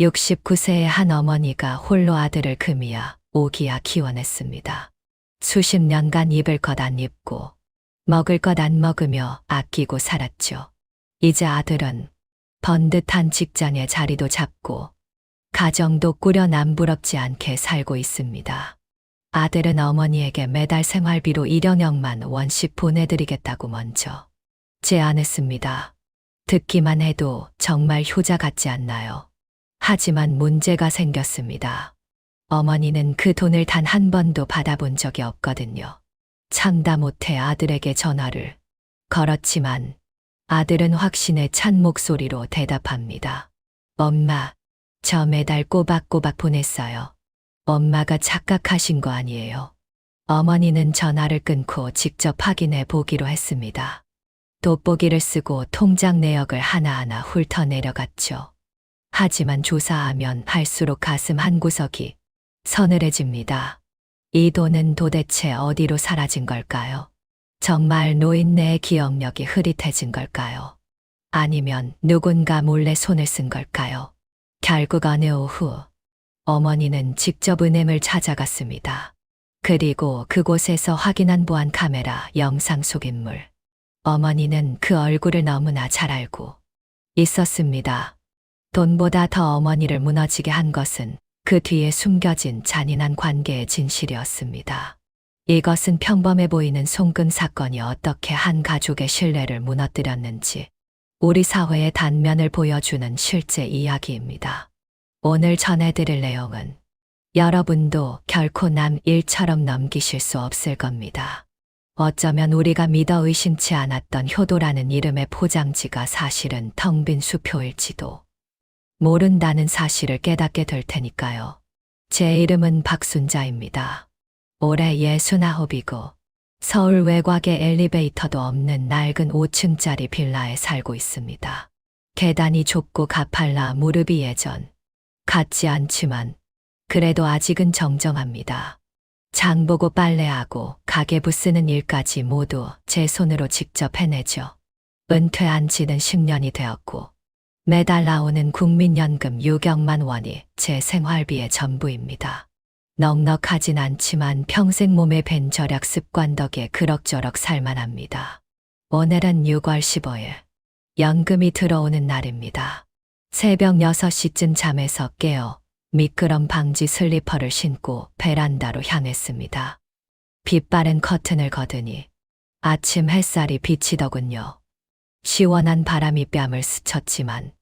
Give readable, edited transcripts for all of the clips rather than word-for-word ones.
69세의 한 어머니가 홀로 아들을 금이야 오기야 키워냈습니다. 수십 년간 입을 것 안 입고 먹을 것 안 먹으며 아끼고 살았죠. 이제 아들은 번듯한 직장에 자리도 잡고 가정도 꾸려 남부럽지 않게 살고 있습니다. 아들은 어머니에게 매달 생활비로 1억만 원씩 보내드리겠다고 먼저 제안했습니다. 듣기만 해도 정말 효자 같지 않나요? 하지만 문제가 생겼습니다. 어머니는 그 돈을 단 한 번도 받아본 적이 없거든요. 참다 못해 아들에게 전화를 걸었지만 아들은 확신에 찬 목소리로 대답합니다. 엄마, 저 매달 꼬박꼬박 보냈어요. 엄마가 착각하신 거 아니에요. 어머니는 전화를 끊고 직접 확인해 보기로 했습니다. 돋보기를 쓰고 통장 내역을 하나하나 훑어내려갔죠. 하지만 조사하면 할수록 가슴 한구석이 서늘해집니다. 이 돈은 도대체 어디로 사라진 걸까요? 정말 노인네의 기억력이 흐릿해진 걸까요? 아니면 누군가 몰래 손을 쓴 걸까요? 결국 어느 오후 어머니는 직접 은행을 찾아갔습니다. 그리고 그곳에서 확인한 보안 카메라 영상 속 인물. 어머니는 그 얼굴을 너무나 잘 알고 있었습니다. 돈보다 더 어머니를 무너지게 한 것은 그 뒤에 숨겨진 잔인한 관계의 진실이었습니다. 이것은 평범해 보이는 송금 사건이 어떻게 한 가족의 신뢰를 무너뜨렸는지 우리 사회의 단면을 보여주는 실제 이야기입니다. 오늘 전해드릴 내용은 여러분도 결코 남 일처럼 넘기실 수 없을 겁니다. 어쩌면 우리가 믿어 의심치 않았던 효도라는 이름의 포장지가 사실은 텅 빈 수표일지도 모른다는 사실을 깨닫게 될 테니까요. 제 이름은 박순자입니다. 올해 69이고 서울 외곽에 엘리베이터도 없는 낡은 5층짜리 빌라에 살고 있습니다. 계단이 좁고 가팔라 무릎이 예전 같지 않지만 그래도 아직은 정정합니다. 장 보고 빨래하고 가계부 쓰는 일까지 모두 제 손으로 직접 해내죠. 은퇴한 지는 10년이 되었고 매달 나오는 국민연금 6억만 원이 제 생활비의 전부입니다. 넉넉하진 않지만 평생 몸에 밴 절약 습관 덕에 그럭저럭 살만합니다. 오늘은 6월 15일 연금이 들어오는 날입니다. 새벽 6시쯤 잠에서 깨어 미끄럼 방지 슬리퍼를 신고 베란다로 향했습니다. 빛바랜 커튼을 걷으니 아침 햇살이 비치더군요. 시원한 바람이 뺨을 스쳤지만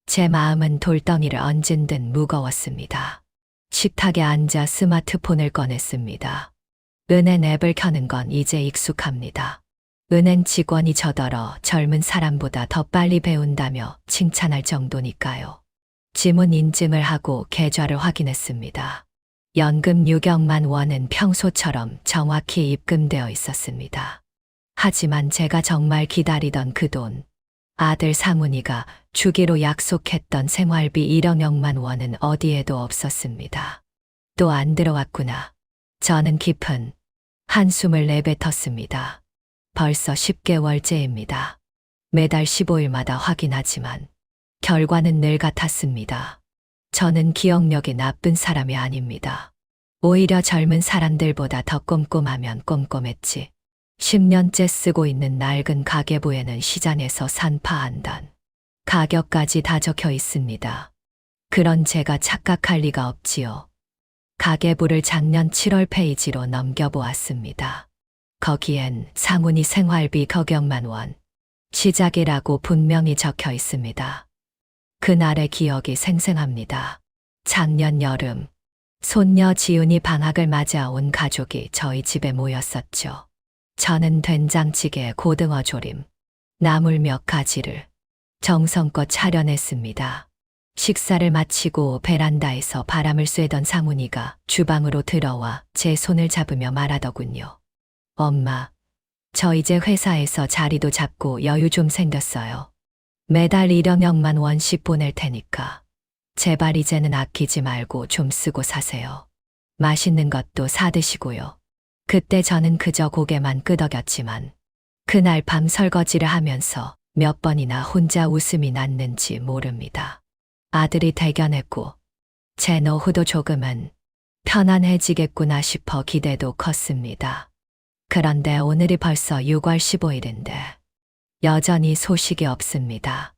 제 마음은 돌덩이를 얹은 듯 무거웠습니다. 식탁에 앉아 스마트폰을 꺼냈습니다. 은행 앱을 켜는 건 이제 익숙합니다. 은행 직원이 저더러 젊은 사람보다 더 빨리 배운다며 칭찬할 정도니까요. 지문 인증을 하고 계좌를 확인했습니다. 연금 6억만 원은 평소처럼 정확히 입금되어 있었습니다. 하지만 제가 정말 기다리던 그 돈, 아들 상훈이가 주기로 약속했던 생활비 1억만 원은 어디에도 없었습니다. 또 안 들어왔구나. 저는 깊은 한숨을 내뱉었습니다. 벌써 10개월째입니다. 매달 15일마다 확인하지만 결과는 늘 같았습니다. 저는 기억력이 나쁜 사람이 아닙니다. 오히려 젊은 사람들보다 더 꼼꼼하면 꼼꼼했지. 10년째 쓰고 있는 낡은 가계부에는 시장에서 산 파 한 단, 가격까지 다 적혀 있습니다. 그런 제가 착각할 리가 없지요. 가계부를 작년 7월 페이지로 넘겨보았습니다. 거기엔 상훈이 생활비 거격만 원, 시작이라고 분명히 적혀 있습니다. 그날의 기억이 생생합니다. 작년 여름, 손녀 지훈이 방학을 맞아 온 가족이 저희 집에 모였었죠. 저는 된장찌개, 고등어 조림, 나물 몇 가지를 정성껏 차려냈습니다. 식사를 마치고 베란다에서 바람을 쐬던 상훈이가 주방으로 들어와 제 손을 잡으며 말하더군요. 엄마, 저 이제 회사에서 자리도 잡고 여유 좀 생겼어요. 매달 1억만 원씩 보낼 테니까 제발 이제는 아끼지 말고 좀 쓰고 사세요. 맛있는 것도 사 드시고요. 그때 저는 그저 고개만 끄덕였지만 그날 밤 설거지를 하면서 몇 번이나 혼자 웃음이 났는지 모릅니다. 아들이 대견했고 제 노후도 조금은 편안해지겠구나 싶어 기대도 컸습니다. 그런데 오늘이 벌써 6월 15일인데 여전히 소식이 없습니다.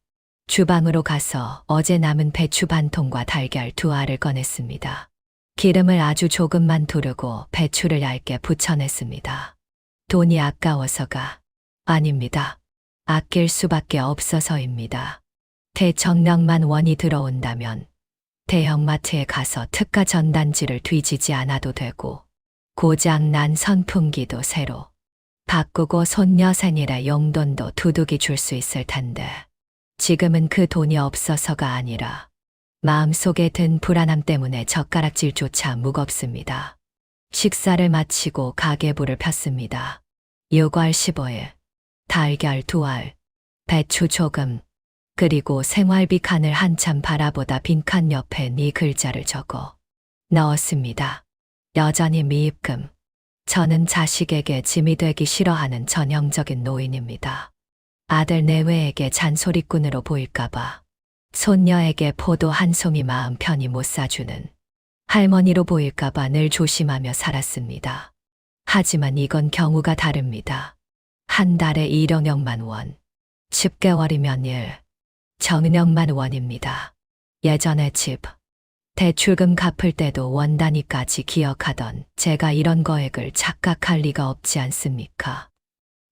주방으로 가서 어제 남은 배추 반 통과 달걀 2알을 꺼냈습니다. 기름을 아주 조금만 두르고 배추를 얇게 부쳐냈습니다. 돈이 아까워서가 아닙니다. 아낄 수밖에 없어서입니다. 대청량만 원이 들어온다면 대형마트에 가서 특가 전단지를 뒤지지 않아도 되고 고장 난 선풍기도 새로 바꾸고 손녀 생일에 용돈도 두둑이 줄 수 있을 텐데 지금은 그 돈이 없어서가 아니라 마음속에 든 불안함 때문에 젓가락질조차 무겁습니다. 식사를 마치고 가계부를 폈습니다. 6월 15일 달걀 2알, 배추 조금, 그리고 생활비 칸을 한참 바라보다 빈칸 옆에 네 글자를 적어 넣었습니다. 여전히 미입금. 저는 자식에게 짐이 되기 싫어하는 전형적인 노인입니다. 아들 내외에게 잔소리꾼으로 보일까봐 손녀에게 포도 한 송이 마음 편히 못 사주는 할머니로 보일까봐 늘 조심하며 살았습니다. 하지만 이건 경우가 다릅니다. 한 달에 1억만 원, 10개월이면 정은억만 원입니다. 예전에 집, 대출금 갚을 때도 원 단위까지 기억하던 제가 이런 거액을 착각할 리가 없지 않습니까?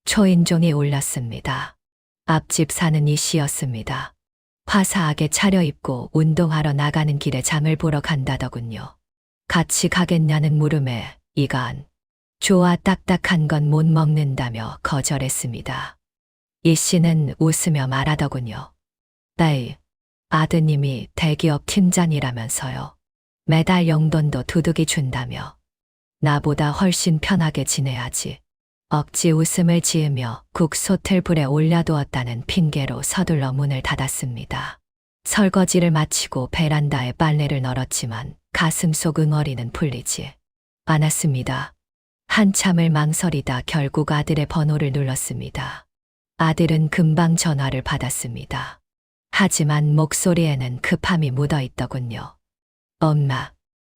초인종이 울렸습니다. 앞집 사는 이 씨였습니다. 화사하게 차려입고 운동하러 나가는 길에 장을 보러 간다더군요. 같이 가겠냐는 물음에 이간, 좋아 딱딱한 건 못 먹는다며 거절했습니다. 이 씨는 웃으며 말하더군요. 에이, 아드님이 대기업 팀장이라면서요. 매달 용돈도 두둑이 준다며. 나보다 훨씬 편하게 지내야지. 억지 웃음을 지으며 국소텔 불에 올려두었다는 핑계로 서둘러 문을 닫았습니다. 설거지를 마치고 베란다에 빨래를 널었지만 가슴속 응어리는 풀리지 않았습니다. 한참을 망설이다 결국 아들의 번호를 눌렀습니다. 아들은 금방 전화를 받았습니다. 하지만 목소리에는 급함이 묻어 있더군요. 엄마,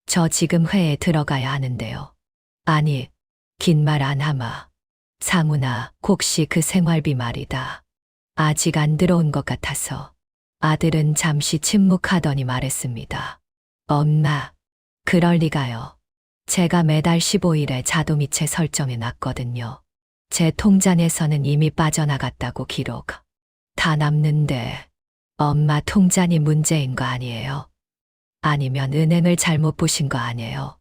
저 지금 회에 들어가야 하는데요. 아니, 긴 말 안 하마. 상훈아, 혹시 그 생활비 말이다. 아직 안 들어온 것 같아서. 아들은 잠시 침묵하더니 말했습니다. 엄마, 그럴 리가요. 제가 매달 15일에 자동이체 설정해 놨거든요. 제 통장에서는 이미 빠져나갔다고 기록. 다 남는데 엄마 통장이 문제인 거 아니에요? 아니면 은행을 잘못 보신 거 아니에요?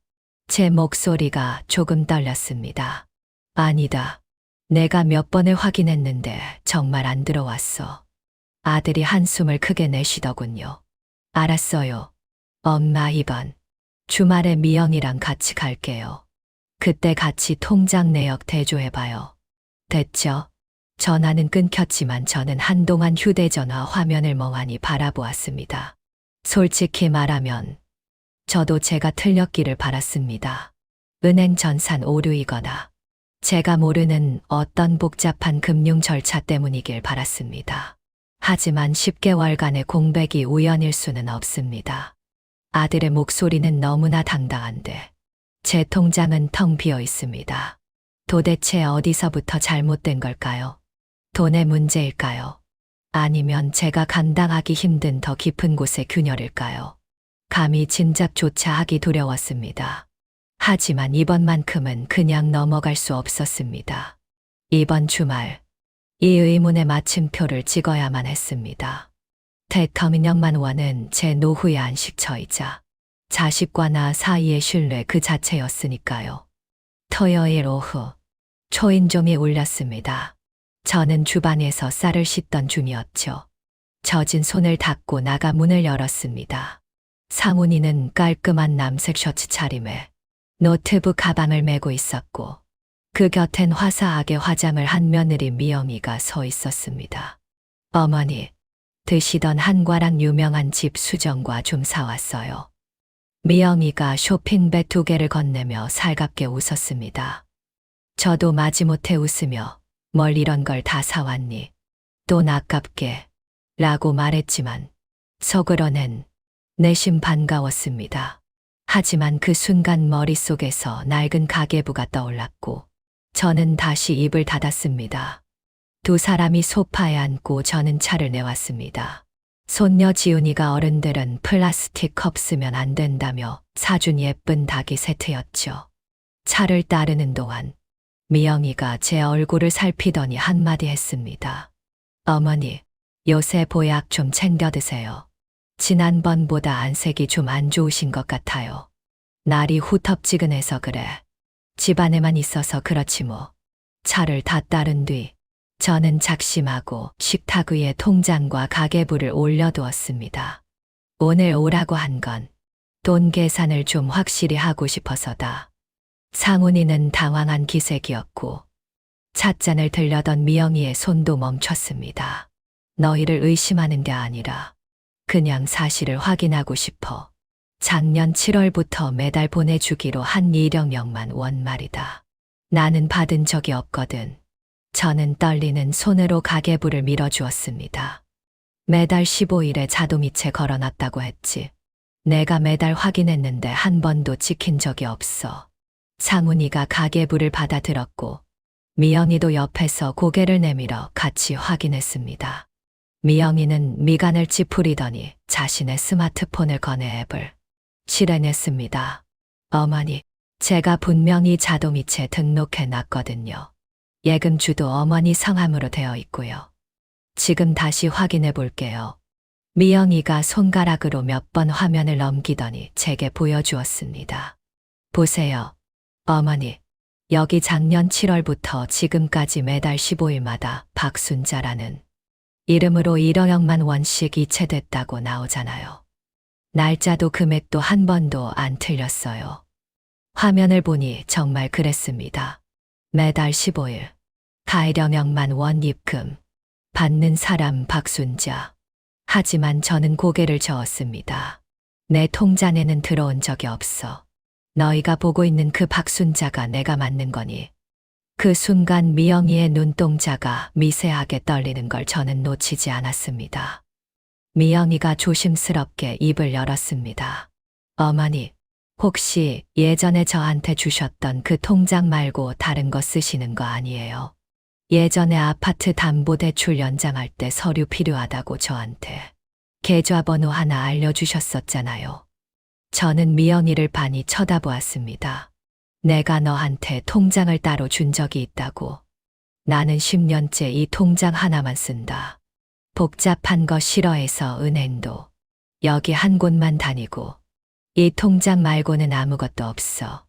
제 목소리가 조금 떨렸습니다. 아니다. 내가 몇 번을 확인했는데 정말 안 들어왔어. 아들이 한숨을 크게 내쉬더군요. 알았어요. 엄마 이번 주말에 미영이랑 같이 갈게요. 그때 같이 통장 내역 대조해봐요. 됐죠? 전화는 끊겼지만 저는 한동안 휴대전화 화면을 멍하니 바라보았습니다. 솔직히 말하면 저도 제가 틀렸기를 바랐습니다. 은행 전산 오류이거나 제가 모르는 어떤 복잡한 금융 절차 때문이길 바랐습니다. 하지만 10개월간의 공백이 우연일 수는 없습니다. 아들의 목소리는 너무나 당당한데 제 통장은 텅 비어 있습니다. 도대체 어디서부터 잘못된 걸까요? 돈의 문제일까요? 아니면 제가 감당하기 힘든 더 깊은 곳의 균열일까요? 감히 짐작조차 하기 두려웠습니다. 하지만 이번만큼은 그냥 넘어갈 수 없었습니다. 이번 주말 이 의문의 마침표를 찍어야만 했습니다. 대터민영만 원은 제 노후의 안식처이자 자식과 나 사이의 신뢰 그 자체였으니까요. 토요일 오후 초인종이 울렸습니다. 저는 주방에서 쌀을 씻던 중이었죠. 젖은 손을 닦고 나가 문을 열었습니다. 상훈이는 깔끔한 남색 셔츠 차림에 노트북 가방을 메고 있었고 그 곁엔 화사하게 화장을 한 며느리 미영이가 서 있었습니다. 어머니, 드시던 한과랑 유명한 집 수정과 좀 사왔어요. 미영이가 쇼핑백 2개를 건네며 살갑게 웃었습니다. 저도 마지못해 웃으며 뭘 이런 걸 다 사왔니? 돈 아깝게 라고 말했지만 속으로는 내심 반가웠습니다. 하지만 그 순간 머릿속에서 낡은 가계부가 떠올랐고 저는 다시 입을 닫았습니다. 두 사람이 소파에 앉고 저는 차를 내왔습니다. 손녀 지훈이가 어른들은 플라스틱 컵 쓰면 안 된다며 사준 예쁜 닭이 세트였죠. 차를 따르는 동안 미영이가 제 얼굴을 살피더니 한마디 했습니다. 어머니, 요새 보약 좀 챙겨 드세요. 지난번보다 안색이 좀 안 좋으신 것 같아요. 날이 후텁지근해서 그래. 집안에만 있어서 그렇지 뭐. 차를 다 따른 뒤 저는 작심하고 식탁 위에 통장과 가계부를 올려두었습니다. 오늘 오라고 한 건 돈 계산을 좀 확실히 하고 싶어서다. 상훈이는 당황한 기색이었고 찻잔을 들려던 미영이의 손도 멈췄습니다. 너희를 의심하는 게 아니라 그냥 사실을 확인하고 싶어. 작년 7월부터 매달 보내주기로 한 1억 명만 원 말이다. 나는 받은 적이 없거든. 저는 떨리는 손으로 가계부를 밀어주었습니다. 매달 15일에 자동이체 걸어놨다고 했지. 내가 매달 확인했는데 한 번도 찍힌 적이 없어. 상훈이가 가계부를 받아들었고 미영이도 옆에서 고개를 내밀어 같이 확인했습니다. 미영이는 미간을 찌푸리더니 자신의 스마트폰을 꺼내 앱을 실행했습니다. 어머니, 제가 분명히 자동이체 등록해 놨거든요. 예금주도 어머니 성함으로 되어 있고요. 지금 다시 확인해 볼게요. 미영이가 손가락으로 몇 번 화면을 넘기더니 제게 보여주었습니다. 보세요. 어머니, 여기 작년 7월부터 지금까지 매달 15일마다 박순자라는 이름으로 1억만 원씩 이체됐다고 나오잖아요. 날짜도 금액도 한 번도 안 틀렸어요. 화면을 보니 정말 그랬습니다. 매달 15일, 가해령억만 원 입금, 받는 사람 박순자. 하지만 저는 고개를 저었습니다. 내 통장에는 들어온 적이 없어. 너희가 보고 있는 그 박순자가 내가 맞는 거니. 그 순간 미영이의 눈동자가 미세하게 떨리는 걸 저는 놓치지 않았습니다. 미영이가 조심스럽게 입을 열었습니다. 어머니, 혹시 예전에 저한테 주셨던 그 통장 말고 다른 거 쓰시는 거 아니에요? 예전에 아파트 담보대출 연장할 때 서류 필요하다고 저한테 계좌번호 하나 알려주셨었잖아요. 저는 미영이를 빤히 쳐다보았습니다. 내가 너한테 통장을 따로 준 적이 있다고. 나는 10년째 이 통장 하나만 쓴다. 복잡한 거 싫어해서 은행도 여기 한 곳만 다니고 이 통장 말고는 아무것도 없어.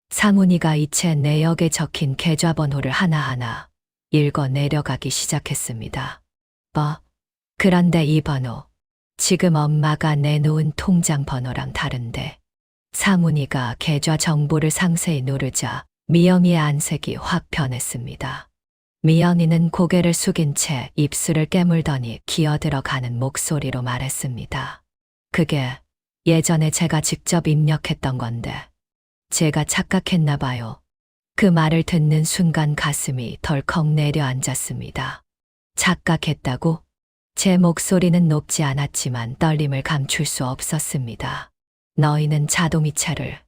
상훈이가 이체 내역에 적힌 계좌번호를 하나하나 읽어 내려가기 시작했습니다. 그런데 이 번호, 지금 엄마가 내놓은 통장 번호랑 다른데. 상훈이가 계좌 정보를 상세히 누르자 미영이의 안색이 확 변했습니다. 미영이는 고개를 숙인 채 입술을 깨물더니 기어들어가는 목소리로 말했습니다. 그게 예전에 제가 직접 입력했던 건데 제가 착각했나 봐요. 그 말을 듣는 순간 가슴이 덜컥 내려앉았습니다. 착각했다고? 제 목소리는 높지 않았지만 떨림을 감출 수 없었습니다. 너희는 자동이체를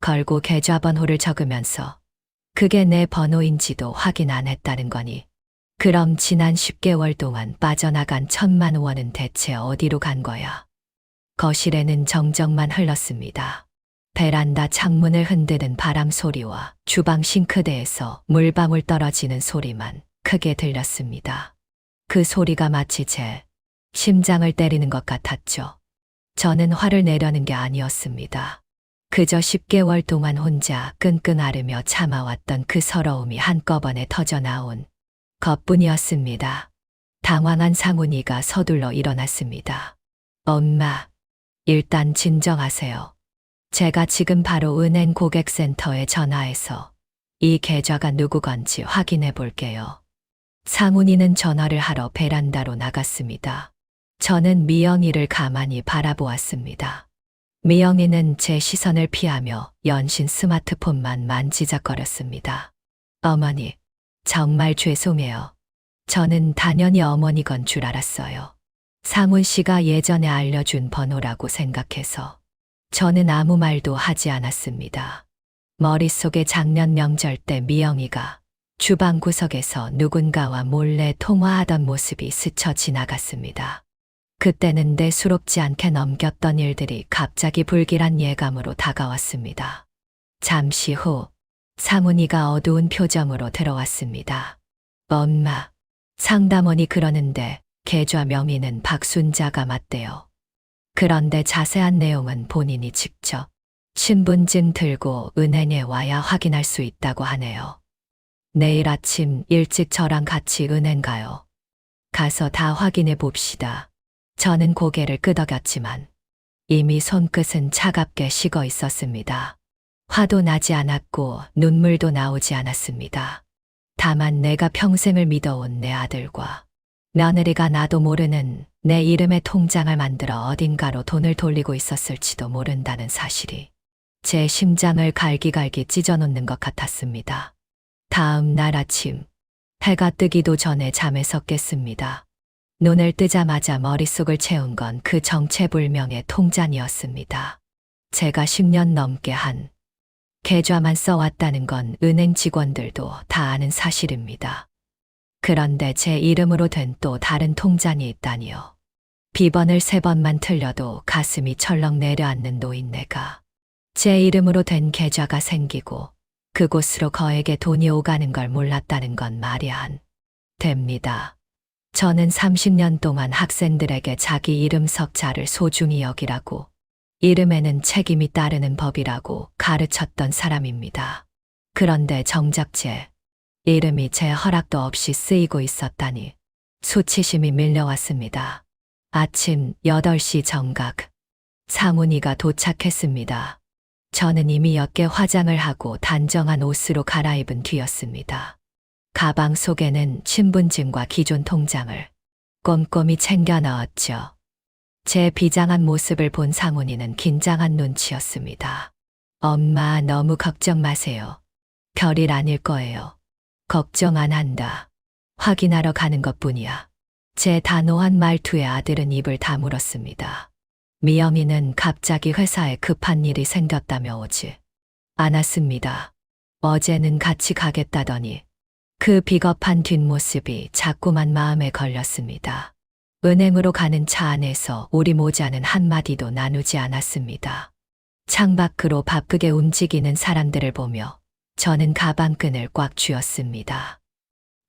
걸고 계좌번호를 적으면서 그게 내 번호인지도 확인 안 했다는 거니. 그럼 지난 10개월 동안 빠져나간 1,000만 원은 대체 어디로 간 거야? 거실에는 정적만 흘렀습니다. 베란다 창문을 흔드는 바람 소리와 주방 싱크대에서 물방울 떨어지는 소리만 크게 들렸습니다. 그 소리가 마치 제 심장을 때리는 것 같았죠. 저는 화를 내려는 게 아니었습니다. 그저 10개월 동안 혼자 끙끙 앓으며 참아왔던 그 서러움이 한꺼번에 터져나온 것뿐이었습니다. 당황한 상훈이가 서둘러 일어났습니다. 엄마, 일단 진정하세요. 제가 지금 바로 은행 고객센터에 전화해서 이 계좌가 누구 건지 확인해 볼게요. 상훈이는 전화를 하러 베란다로 나갔습니다. 저는 미영이를 가만히 바라보았습니다. 미영이는 제 시선을 피하며 연신 스마트폰만 만지작거렸습니다. 어머니, 정말 죄송해요. 저는 당연히 어머니 건 줄 알았어요. 상훈 씨가 예전에 알려준 번호라고 생각해서 저는 아무 말도 하지 않았습니다. 머릿속에 작년 명절 때 미영이가 주방 구석에서 누군가와 몰래 통화하던 모습이 스쳐 지나갔습니다. 그때는 대수롭지 않게 넘겼던 일들이 갑자기 불길한 예감으로 다가왔습니다. 잠시 후 상훈이가 어두운 표정으로 들어왔습니다. 엄마, 상담원이 그러는데 계좌 명의는 박순자가 맞대요. 그런데 자세한 내용은 본인이 직접 신분증 들고 은행에 와야 확인할 수 있다고 하네요. 내일 아침 일찍 저랑 같이 은행 가요. 가서 다 확인해 봅시다. 저는 고개를 끄덕였지만 이미 손끝은 차갑게 식어 있었습니다. 화도 나지 않았고 눈물도 나오지 않았습니다. 다만 내가 평생을 믿어온 내 아들과 며느리가 나도 모르는 내 이름의 통장을 만들어 어딘가로 돈을 돌리고 있었을지도 모른다는 사실이 제 심장을 갈기갈기 찢어놓는 것 같았습니다. 다음 날 아침, 해가 뜨기도 전에 잠에서 깼습니다. 눈을 뜨자마자 머릿속을 채운 건 그 정체불명의 통장이었습니다. 제가 10년 넘게 한 계좌만 써왔다는 건 은행 직원들도 다 아는 사실입니다. 그런데 제 이름으로 된 또 다른 통장이 있다니요. 비번을 3번만 틀려도 가슴이 철렁 내려앉는 노인네가 제 이름으로 된 계좌가 생기고 그곳으로 거액의 돈이 오가는 걸 몰랐다는 건 말이 안 됩니다. 저는 30년 동안 학생들에게 자기 이름 석자를 소중히 여기라고, 이름에는 책임이 따르는 법이라고 가르쳤던 사람입니다. 그런데 정작 제 이름이 제 허락도 없이 쓰이고 있었다니 수치심이 밀려왔습니다. 아침 8시 정각, 상훈이가 도착했습니다. 저는 이미 옅게 화장을 하고 단정한 옷으로 갈아입은 뒤였습니다. 가방 속에는 신분증과 기존 통장을 꼼꼼히 챙겨 넣었죠. 제 비장한 모습을 본 상훈이는 긴장한 눈치였습니다. 엄마, 너무 걱정 마세요. 별일 아닐 거예요. 걱정 안 한다. 확인하러 가는 것뿐이야. 제 단호한 말투에 아들은 입을 다물었습니다. 미영이는 갑자기 회사에 급한 일이 생겼다며 오지 않았습니다. 어제는 같이 가겠다더니 그 비겁한 뒷모습이 자꾸만 마음에 걸렸습니다. 은행으로 가는 차 안에서 우리 모자는 한마디도 나누지 않았습니다. 창밖으로 바쁘게 움직이는 사람들을 보며 저는 가방끈을 꽉 쥐었습니다.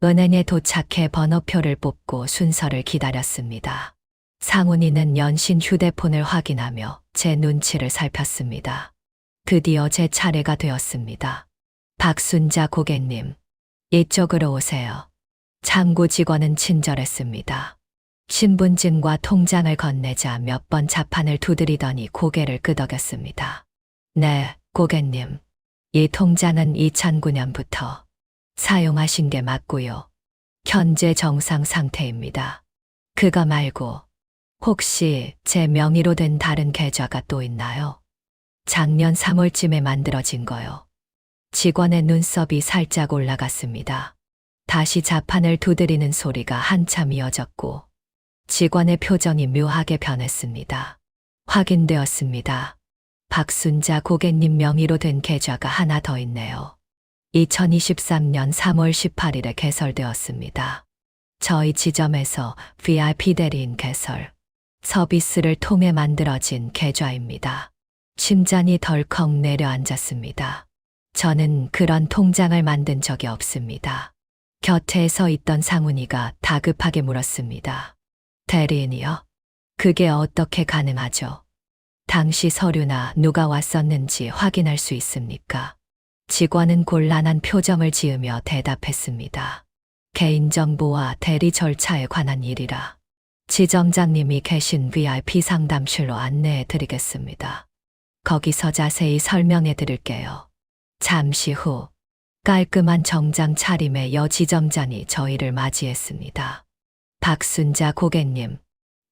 은행에 도착해 번호표를 뽑고 순서를 기다렸습니다. 상훈이는 연신 휴대폰을 확인하며 제 눈치를 살폈습니다. 드디어 제 차례가 되었습니다. 박순자 고객님, 이쪽으로 오세요. 창구 직원은 친절했습니다. 신분증과 통장을 건네자 몇 번 자판을 두드리더니 고개를 끄덕였습니다. 네, 고객님. 이 통장은 2009년부터 사용하신 게 맞고요. 현재 정상 상태입니다. 그거 말고 혹시 제 명의로 된 다른 계좌가 또 있나요? 작년 3월쯤에 만들어진 거요. 직원의 눈썹이 살짝 올라갔습니다. 다시 자판을 두드리는 소리가 한참 이어졌고 직원의 표정이 묘하게 변했습니다. 확인되었습니다. 박순자 고객님 명의로 된 계좌가 하나 더 있네요. 2023년 3월 18일에 개설되었습니다. 저희 지점에서 VIP 대리인 개설 서비스를 통해 만들어진 계좌입니다. 심장이 덜컥 내려앉았습니다. 저는 그런 통장을 만든 적이 없습니다. 곁에 서 있던 상훈이가 다급하게 물었습니다. 대리인이요? 그게 어떻게 가능하죠? 당시 서류나 누가 왔었는지 확인할 수 있습니까? 직원은 곤란한 표정을 지으며 대답했습니다. 개인정보와 대리 절차에 관한 일이라 지점장님이 계신 VIP 상담실로 안내해 드리겠습니다. 거기서 자세히 설명해 드릴게요. 잠시 후 깔끔한 정장 차림의 여 지점장이 저희를 맞이했습니다. 박순자 고객님,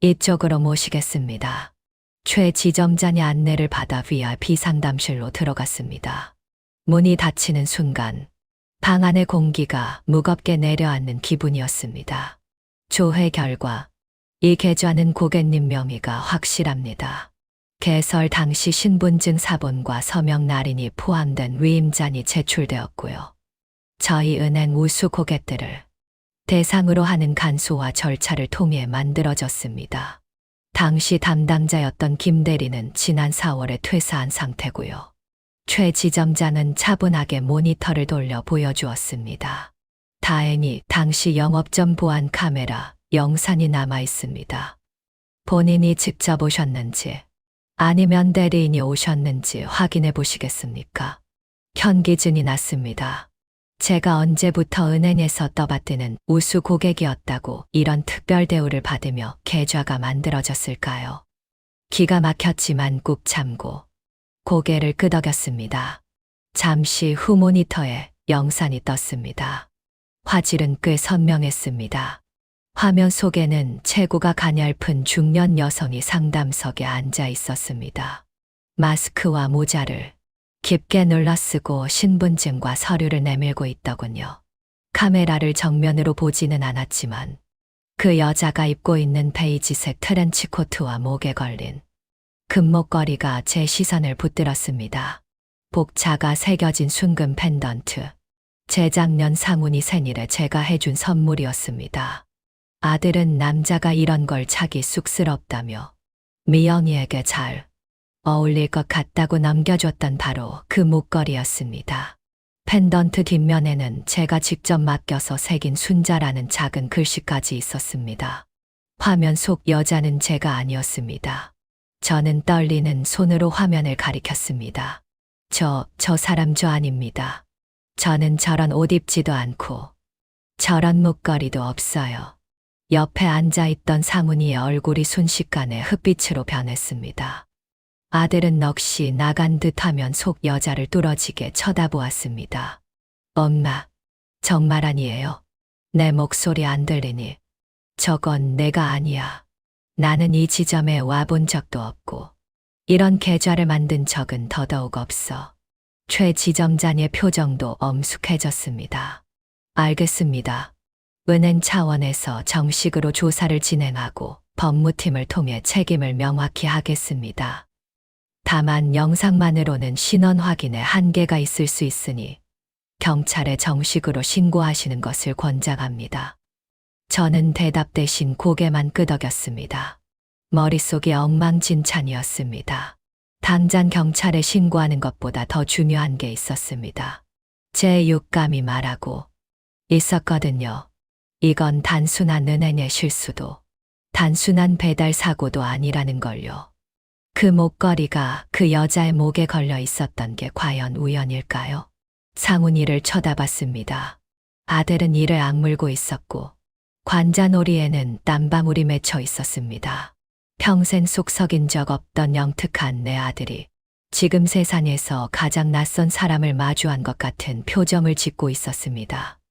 이쪽으로 모시겠습니다. 최 지점장이 안내를 받아 VIP 상담실로 들어갔습니다. 문이 닫히는 순간 방 안의 공기가 무겁게 내려앉는 기분이었습니다. 조회 결과 이 계좌는 고객님 명의가 확실합니다. 개설 당시 신분증 사본과 서명 날인이 포함된 위임잔이 제출되었고요. 저희 은행 우수 고객들을 대상으로 하는 간소화 절차를 통해 만들어졌습니다. 당시 담당자였던 김 대리는 지난 4월에 퇴사한 상태고요. 최 지점장은 차분하게 모니터를 돌려 보여주었습니다. 다행히 당시 영업점 보안 카메라 영상이 남아 있습니다. 본인이 직접 오셨는지 아니면 대리인이 오셨는지 확인해 보시겠습니까? 현기증이 났습니다. 제가 언제부터 은행에서 떠받드는 우수 고객이었다고 이런 특별 대우를 받으며 계좌가 만들어졌을까요? 기가 막혔지만 꾹 참고 고개를 끄덕였습니다. 잠시 후 모니터에 영상이 떴습니다. 화질은 꽤 선명했습니다. 화면 속에는 체구가 가냘픈 중년 여성이 상담석에 앉아 있었습니다. 마스크와 모자를 깊게 눌러쓰고 신분증과 서류를 내밀고 있더군요. 카메라를 정면으로 보지는 않았지만 그 여자가 입고 있는 베이지색 트렌치코트와 목에 걸린 금목걸이가 제 시선을 붙들었습니다. 복자가 새겨진 순금 펜던트. 재작년 상훈이 생일에 제가 해준 선물이었습니다. 아들은 남자가 이런 걸 차기 쑥스럽다며 미영이에게 잘 어울릴 것 같다고 넘겨줬던 바로 그 목걸이였습니다. 펜던트 뒷면에는 제가 직접 맡겨서 새긴 순자라는 작은 글씨까지 있었습니다. 화면 속 여자는 제가 아니었습니다. 저는 떨리는 손으로 화면을 가리켰습니다. 저 사람 저 아닙니다. 저는 저런 옷 입지도 않고 저런 목걸이도 없어요. 옆에 앉아있던 상훈이의 얼굴이 순식간에 흑빛으로 변했습니다. 아들은 넋이 나간 듯하면 속 여자를 뚫어지게 쳐다보았습니다. 엄마, 정말 아니에요. 내 목소리 안 들리니? 저건 내가 아니야. 나는 이 지점에 와본 적도 없고 이런 계좌를 만든 적은 더더욱 없어. 최 지점장의 표정도 엄숙해졌습니다. 알겠습니다. 은행 차원에서 정식으로 조사를 진행하고 법무팀을 통해 책임을 명확히 하겠습니다. 다만 영상만으로는 신원 확인에 한계가 있을 수 있으니 경찰에 정식으로 신고하시는 것을 권장합니다. 저는 대답 대신 고개만 끄덕였습니다. 머릿속이 엉망진창이었습니다. 당장 경찰에 신고하는 것보다 더 중요한 게 있었습니다. 제 육감이 말하고 있었거든요. 이건 단순한 은행의 실수도, 단순한 배달 사고도 아니라는 걸요. 그 목걸이가 그 여자의 목에 걸려 있었던 게 과연 우연일까요? 상훈이를 쳐다봤습니다. 아들은 이를 악물고 있었고 관자놀이에는 땀방울이 맺혀 있었습니다. 평생 속 썩인 적 없던 영특한 내 아들이 지금 세상에서 가장 낯선 사람을 마주한 것 같은 표정을 짓고 있었습니다.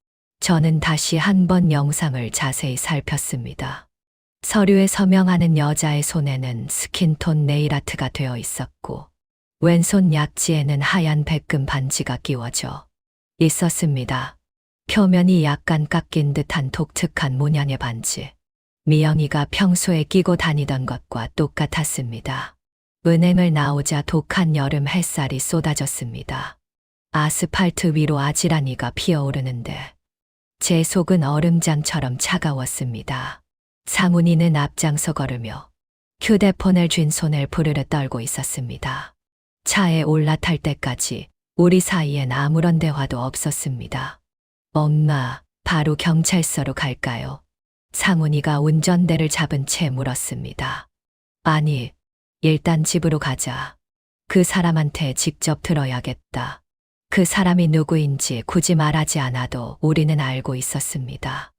저는 다시 한번 영상을 자세히 살폈습니다. 서류에 서명하는 여자의 손에는 스킨톤 네일아트가 되어 있었고 왼손 약지에는 하얀 백금 반지가 끼워져 있었습니다. 표면이 약간 깎인 듯한 독특한 모양의 반지. 미영이가 평소에 끼고 다니던 것과 똑같았습니다. 은행을 나오자 독한 여름 햇살이 쏟아졌습니다. 아스팔트 위로 아지랑이가 피어오르는데 제 속은 얼음장처럼 차가웠습니다. 상훈이는 앞장서 걸으며 휴대폰을 쥔 손을 부르르 떨고 있었습니다. 차에 올라탈 때까지 우리 사이엔 아무런 대화도 없었습니다. 엄마, 바로 경찰서로 갈까요? 상훈이가 운전대를 잡은 채 물었습니다. 아니, 일단 집으로 가자. 그 사람한테 직접 들어야겠다. 그 사람이 누구인지 굳이 말하지 않아도 우리는 알고 있었습니다.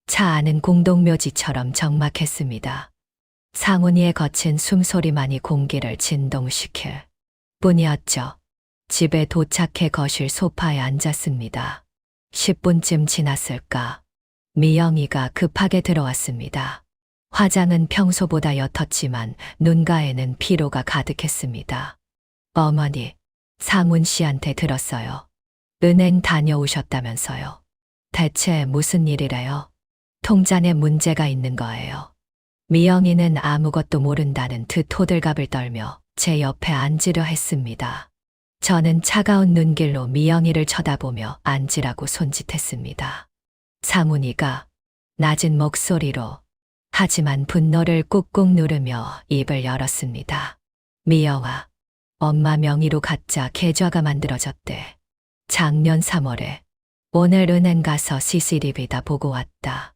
차 안은 공동묘지처럼 적막했습니다. 상훈이의 거친 숨소리만이 공기를 진동시킬 뿐이었죠. 집에 도착해 거실 소파에 앉았습니다. 10분쯤 지났을까? 미영이가 급하게 들어왔습니다. 화장은 평소보다 옅었지만 눈가에는 피로가 가득했습니다. 어머니, 상훈 씨한테 들었어요. 은행 다녀오셨다면서요. 대체 무슨 일이래요? 통장에 문제가 있는 거예요. 미영이는 아무것도 모른다는 듯 호들갑을 떨며 제 옆에 앉으려 했습니다. 저는 차가운 눈길로 미영이를 쳐다보며 앉으라고 손짓했습니다. 상훈이가 낮은 목소리로 하지만 분노를 꾹꾹 누르며 입을 열었습니다. 미영아, 엄마 명의로 가짜 계좌가 만들어졌대. 작년 3월에 오늘 은행 가서 CCTV다 보고 왔다.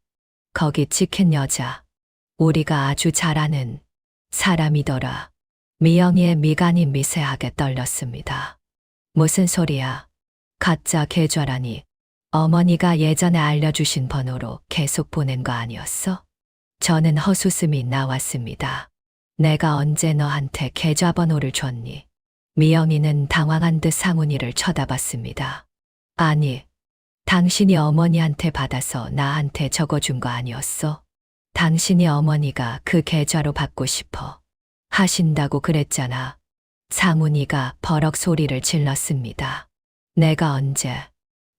거기 찍힌 여자 우리가 아주 잘 아는 사람이더라. 미영이의 미간이 미세하게 떨렸습니다. 무슨 소리야? 가짜 계좌라니. 어머니가 예전에 알려주신 번호로 계속 보낸 거 아니었어? 저는 헛웃음이 나왔습니다. 내가 언제 너한테 계좌번호를 줬니? 미영이는 당황한 듯 상훈이를 쳐다봤습니다. 아니, 당신이 어머니한테 받아서 나한테 적어준 거 아니었어? 당신이 어머니가 그 계좌로 받고 싶어 하신다고 그랬잖아. 상훈이가 버럭 소리를 질렀습니다. 내가 언제?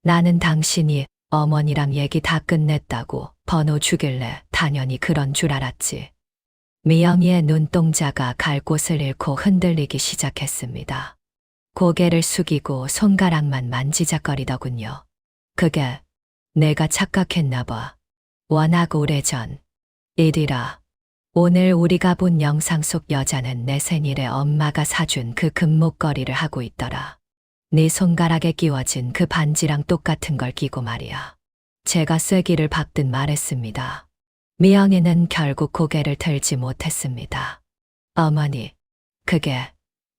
나는 당신이 어머니랑 얘기 다 끝냈다고 번호 주길래 당연히 그런 줄 알았지. 미영이의 눈동자가 갈 곳을 잃고 흔들리기 시작했습니다. 고개를 숙이고 손가락만 만지작거리더군요. 그게 내가 착각했나 봐. 워낙 오래전 일이라. 오늘 우리가 본 영상 속 여자는 내 생일에 엄마가 사준 그 금목걸이를 하고 있더라. 네 손가락에 끼워진 그 반지랑 똑같은 걸 끼고 말이야. 제가 쐐기를 박듯 말했습니다. 미영이는 결국 고개를 들지 못했습니다. 어머니, 그게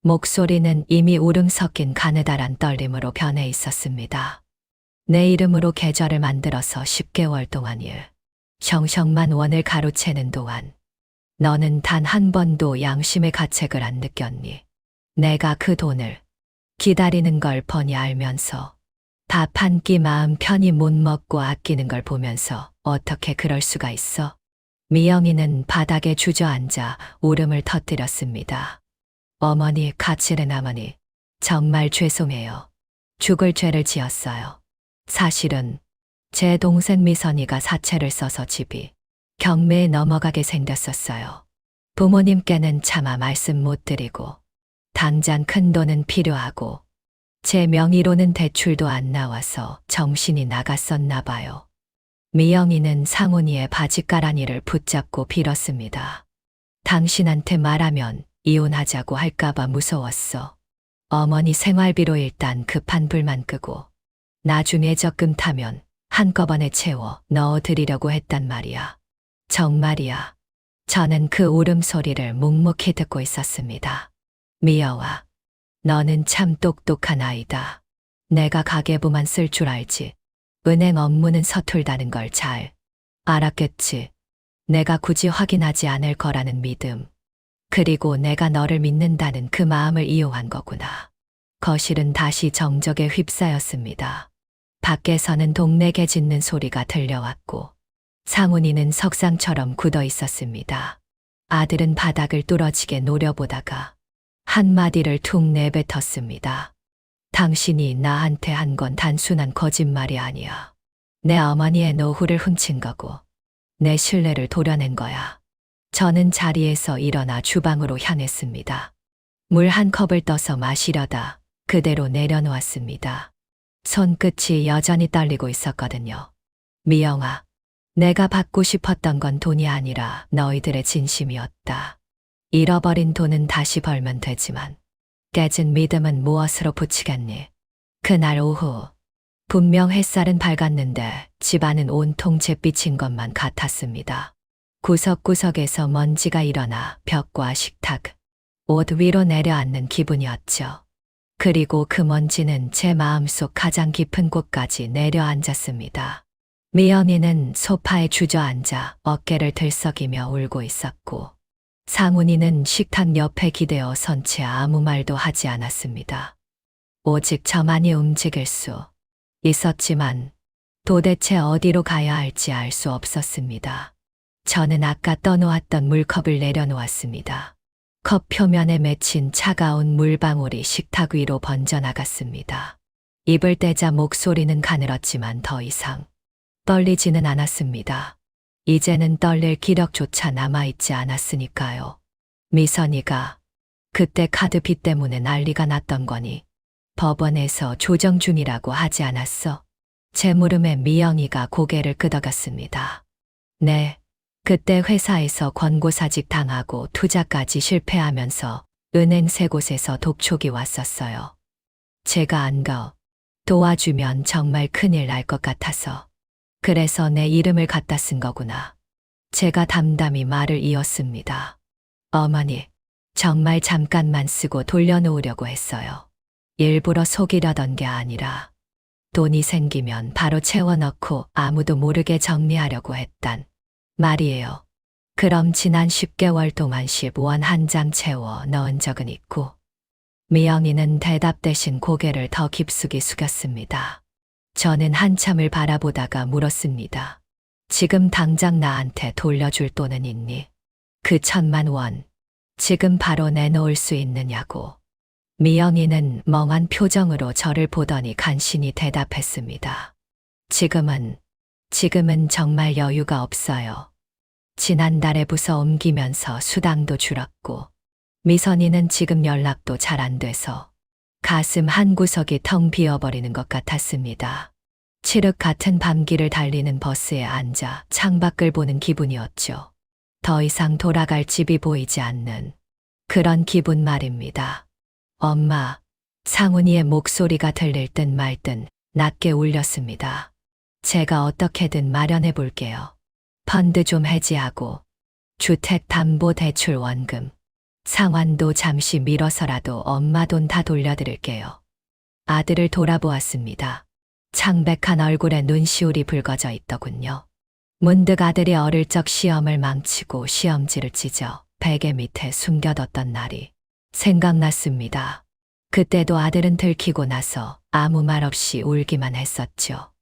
목소리는 이미 울음 섞인 가느다란 떨림으로 변해 있었습니다. 내 이름으로 계좌를 만들어서 10개월 동안 형형만 원을 가로채는 동안 너는 단 한 번도 양심의 가책을 안 느꼈니? 내가 그 돈을 기다리는 걸 뻔히 알면서 밥 한 끼 마음 편히 못 먹고 아끼는 걸 보면서 어떻게 그럴 수가 있어? 미영이는 바닥에 주저앉아 울음을 터뜨렸습니다. 어머니, 가칠은 어머니, 정말 죄송해요. 죽을 죄를 지었어요. 사실은 제 동생 미선이가 사채를 써서 집이 경매에 넘어가게 생겼었어요. 부모님께는 차마 말씀 못 드리고 당장 큰 돈은 필요하고 제 명의로는 대출도 안 나와서 정신이 나갔었나 봐요. 미영이는 상훈이의 바지가랑이를 붙잡고 빌었습니다. 당신한테 말하면 이혼하자고 할까봐 무서웠어. 어머니 생활비로 일단 급한 불만 끄고 나중에 적금 타면 한꺼번에 채워 넣어드리려고 했단 말이야. 정말이야. 저는 그 울음소리를 묵묵히 듣고 있었습니다. 미여와, 너는 참 똑똑한 아이다. 내가 가계부만 쓸 줄 알지. 은행 업무는 서툴다는 걸 잘 알았겠지. 내가 굳이 확인하지 않을 거라는 믿음. 그리고 내가 너를 믿는다는 그 마음을 이용한 거구나. 거실은 다시 정적에 휩싸였습니다. 밖에서는 동네 개 짖는 소리가 들려왔고 상훈이는 석상처럼 굳어 있었습니다. 아들은 바닥을 뚫어지게 노려보다가 한마디를 툭 내뱉었습니다. 당신이 나한테 한 건 단순한 거짓말이 아니야. 내 어머니의 노후를 훔친 거고 내 신뢰를 도려낸 거야. 저는 자리에서 일어나 주방으로 향했습니다. 물 한 컵을 떠서 마시려다 그대로 내려놓았습니다. 손끝이 여전히 떨리고 있었거든요. 미영아, 내가 받고 싶었던 건 돈이 아니라 너희들의 진심이었다. 잃어버린 돈은 다시 벌면 되지만 깨진 믿음은 무엇으로 붙이겠니? 그날 오후 분명 햇살은 밝았는데 집안은 온통 잿빛인 것만 같았습니다. 구석구석에서 먼지가 일어나 벽과 식탁, 옷 위로 내려앉는 기분이었죠. 그리고 그 먼지는 제 마음속 가장 깊은 곳까지 내려앉았습니다. 미연이는 소파에 주저앉아 어깨를 들썩이며 울고 있었고 상훈이는 식탁 옆에 기대어 선 채 아무 말도 하지 않았습니다. 오직 저만이 움직일 수 있었지만 도대체 어디로 가야 할지 알 수 없었습니다. 저는 아까 떠놓았던 물컵을 내려놓았습니다. 컵 표면에 맺힌 차가운 물방울이 식탁 위로 번져나갔습니다. 입을 떼자 목소리는 가늘었지만 더 이상 떨리지는 않았습니다. 이제는 떨릴 기력조차 남아있지 않았으니까요. 미선이가 그때 카드비 때문에 난리가 났던 거니 법원에서 조정 중이라고 하지 않았어? 제 물음에 미영이가 고개를 끄덕였습니다. 네, 그때 회사에서 권고사직 당하고 투자까지 실패하면서 은행 세 곳에서 독촉이 왔었어요. 제가 안 도와주면 정말 큰일 날 것 같아서. 그래서 내 이름을 갖다 쓴 거구나. 제가 담담히 말을 이었습니다. 어머니, 정말 잠깐만 쓰고 돌려놓으려고 했어요. 일부러 속이려던 게 아니라 돈이 생기면 바로 채워넣고 아무도 모르게 정리하려고 했단 말이에요. 그럼 지난 10개월 동안 10원 한 장 채워 넣은 적은 있고. 미영이는 대답 대신 고개를 더 깊숙이 숙였습니다. 저는 한참을 바라보다가 물었습니다. 지금 당장 나한테 돌려줄 돈은 있니? 그 1,000만 원. 지금 바로 내놓을 수 있느냐고. 미영이는 멍한 표정으로 저를 보더니 간신히 대답했습니다. 지금은 정말 여유가 없어요. 지난달에 부서 옮기면서 수당도 줄었고, 미선이는 지금 연락도 잘 안 돼서 가슴 한 구석이 텅 비어버리는 것 같았습니다. 칠흑 같은 밤길을 달리는 버스에 앉아 창밖을 보는 기분이었죠. 더 이상 돌아갈 집이 보이지 않는 그런 기분 말입니다. 엄마, 상훈이의 목소리가 들릴 듯 말 듯 낮게 울렸습니다. 제가 어떻게든 마련해 볼게요. 펀드 좀 해지하고 주택담보대출 원금, 상환도 잠시 미뤄서라도 엄마 돈 다 돌려드릴게요. 아들을 돌아보았습니다. 창백한 얼굴에 눈시울이 붉어져 있더군요. 문득 아들이 어릴 적 시험을 망치고 시험지를 찢어 베개 밑에 숨겨뒀던 날이 생각났습니다. 그때도 아들은 들키고 나서 아무 말 없이 울기만 했었죠.